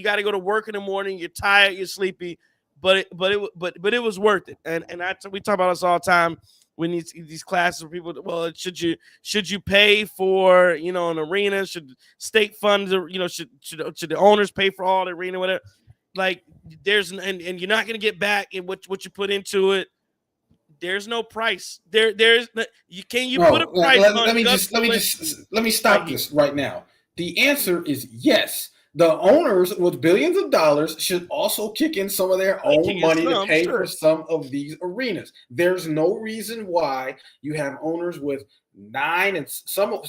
got to go to work in the morning. You're tired, you're sleepy, but it was worth it. And we talk about this all the time. When these classes where people, well, should you pay for an arena? Should state funds, should the owners pay for all the arena, whatever? Like and you're not gonna get back in what you put into it. There's no price. Put a price on? Let me stop this right now. The answer is yes. The owners with billions of dollars should also kick in some of their own money to pay for some of these arenas. There's no reason why you have owners with 9 and some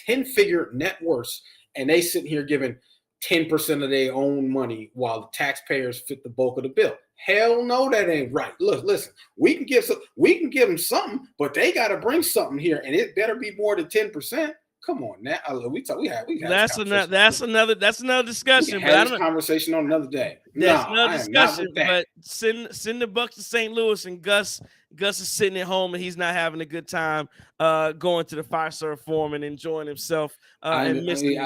10-figure net worths, and they sitting here giving 10% of their own money while the taxpayers fit the bulk of the bill. Hell no, that ain't right. Look, listen, we can give them something, but they got to bring something here, and it better be more than 10%. Come on, now that's another discussion. We can have this conversation on another day. That's another discussion. But send the Bucks to St. Louis, and Gus is sitting at home and he's not having a good time going to the 5-serve Forum and enjoying himself and missing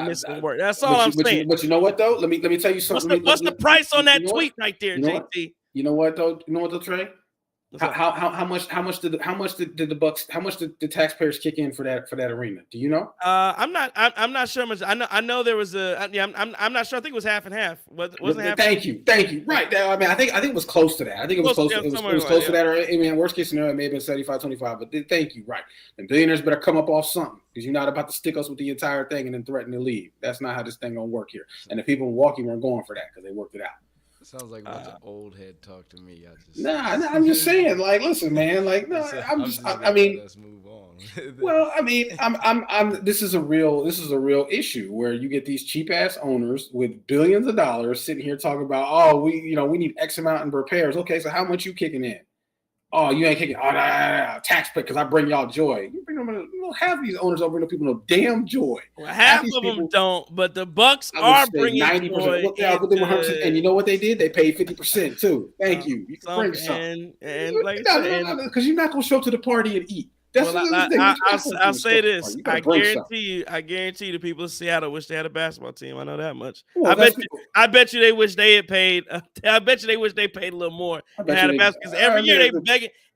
work. That's all I'm saying. But you know what though? Let me tell you something. What's the price on that tweet right there, JT? You know what though, Trey? How much did the taxpayers kick in for that arena? Do you know? I'm not sure much. I know there was I'm not sure. I think it was half and half. Thank you. Right. I mean, I think it was close to that. I think it was close. It was close to that. Or, I mean, worst case scenario, it may have been 75-25. But thank you. Right. And billionaires better come up off something, because you're not about to stick us with the entire thing and then threaten to leave. That's not how this thing gonna work here. And the people in Milwaukee weren't going for that because they worked it out. Sounds like a bunch of old head talk to me. I'm just saying. Like, listen, man. Like, no, I mean, let's move on. Well, I mean, this is a real issue where you get these cheap ass owners with billions of dollars sitting here talking about, we need X amount in repairs. Okay, so how much you kicking in? oh, you ain't kicking. Oh, tax pick because I bring y'all joy. You bring them. You don't have these owners don't bring the people no damn joy. Well, half of them don't, but the Bucks are bringing 90%. Joy. And you know what they did? They paid 50% too. Thank you. You can bring something. And like because you're not gonna show up to the party and eat. I'll say this. I guarantee you the people of Seattle wish they had a basketball team. I know that much. Well, I bet you they wish they had paid. I bet you they wish they paid a little more and had a basketball. Because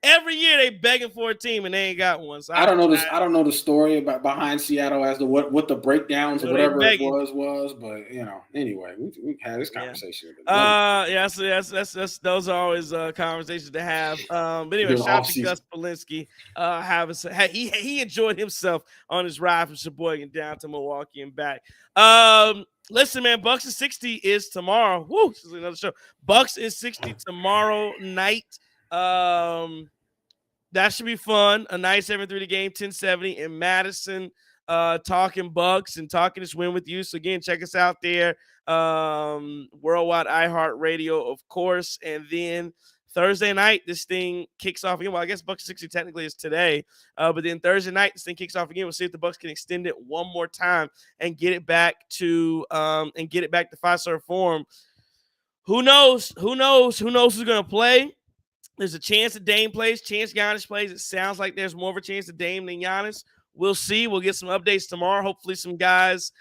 every year they begging for a team and they ain't got one. So I don't know this. I don't know the story behind Seattle as to what the breakdowns or whatever it was. But anyway, we had this conversation. That's those are always conversations to have. But anyway, shout out to Gus Polinsky. He enjoyed himself on his ride from Sheboygan down to Milwaukee and back. Listen, man, Bucks is 60 is tomorrow. Woo, this is another show. Bucks is 60 tomorrow night. That should be fun. A nice 7-3 the game, 1070 in Madison. Talking Bucks and talking this win with you. So again, check us out there. Worldwide iHeartRadio, of course, and then Thursday night, this thing kicks off again. Well, I guess Bucks 60 technically is today, but then Thursday night, this thing kicks off again. We'll see if the Bucks can extend it one more time and get it back to 5-star form. Who knows? Who knows who's going to play? There's a chance that Dame plays, chance Giannis plays. It sounds like there's more of a chance that Dame than Giannis. We'll see. We'll get some updates tomorrow. Hopefully, some guys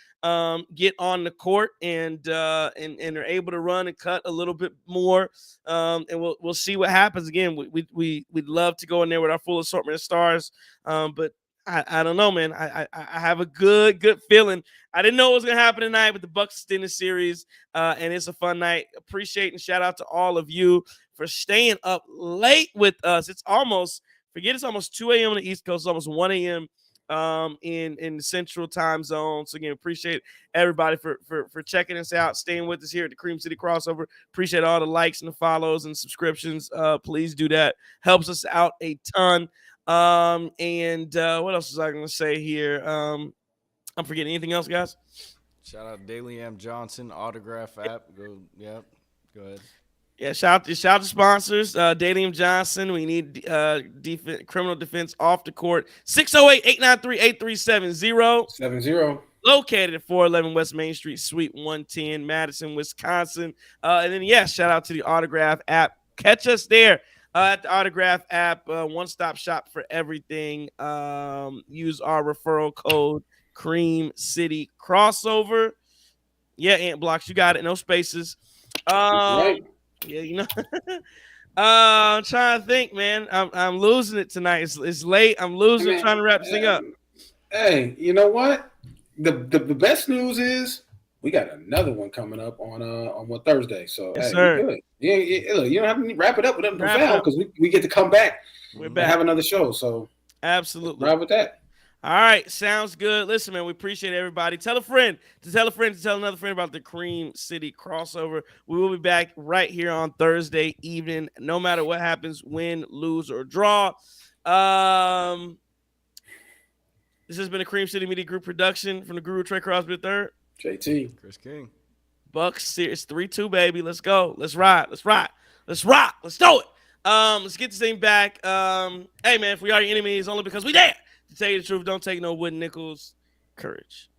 get on the court and are able to run and cut a little bit more. And we'll see what happens. Again, we'd love to go in there with our full assortment of stars, but I don't know, man. I have a good feeling. I didn't know what was gonna happen tonight, but the Bucks is in the series, and it's a fun night. Appreciate and shout out to all of you for staying up late with us. It's almost 2 a.m. on the East Coast. It's almost 1 a.m. In the Central Time Zone. So again, appreciate everybody for checking us out, staying with us here at the Cream City Crossover. Appreciate all the likes and the follows and subscriptions. Please do that. Helps us out a ton. And what else was I going to say here? I'm forgetting anything else, guys. Shout out Dame and Johnson autograph app. Go ahead. Yeah, shout out to sponsors. Dame and Johnson. We need criminal defense off the court. 608-893-8370. 70. Located at 411 West Main Street, Suite 110, Madison, Wisconsin. And then, shout out to the Autograph app. Catch us there at the Autograph app. One-stop shop for everything. Use our referral code, Cream City Crossover. Yeah, Ant Blocks, you got it. No spaces. Right. Yeah, I'm trying to think, man. I'm losing it tonight. It's late. I'm losing it trying to wrap this thing up. Hey, you know what? The best news is we got another one coming up on Thursday. So yes, sir. Good. Yeah, look, you don't have to wrap it up with nothing profound because we get to come back. We're back. Have another show. So absolutely. Right with that. All right, sounds good. Listen, man, we appreciate everybody. Tell a friend to tell another friend about the Cream City Crossover. We will be back right here on Thursday evening, no matter what happens, win, lose, or draw. This has been a Cream City Media Group production from the Guru Trey Crosby III. JT. Chris King. Bucks series 3-2, baby. Let's go. Let's ride. Let's rock. Let's do it. Let's get this thing back. Hey, man, if we are your enemies, only because we dare. To tell you the truth, don't take no wooden nickels. Courage.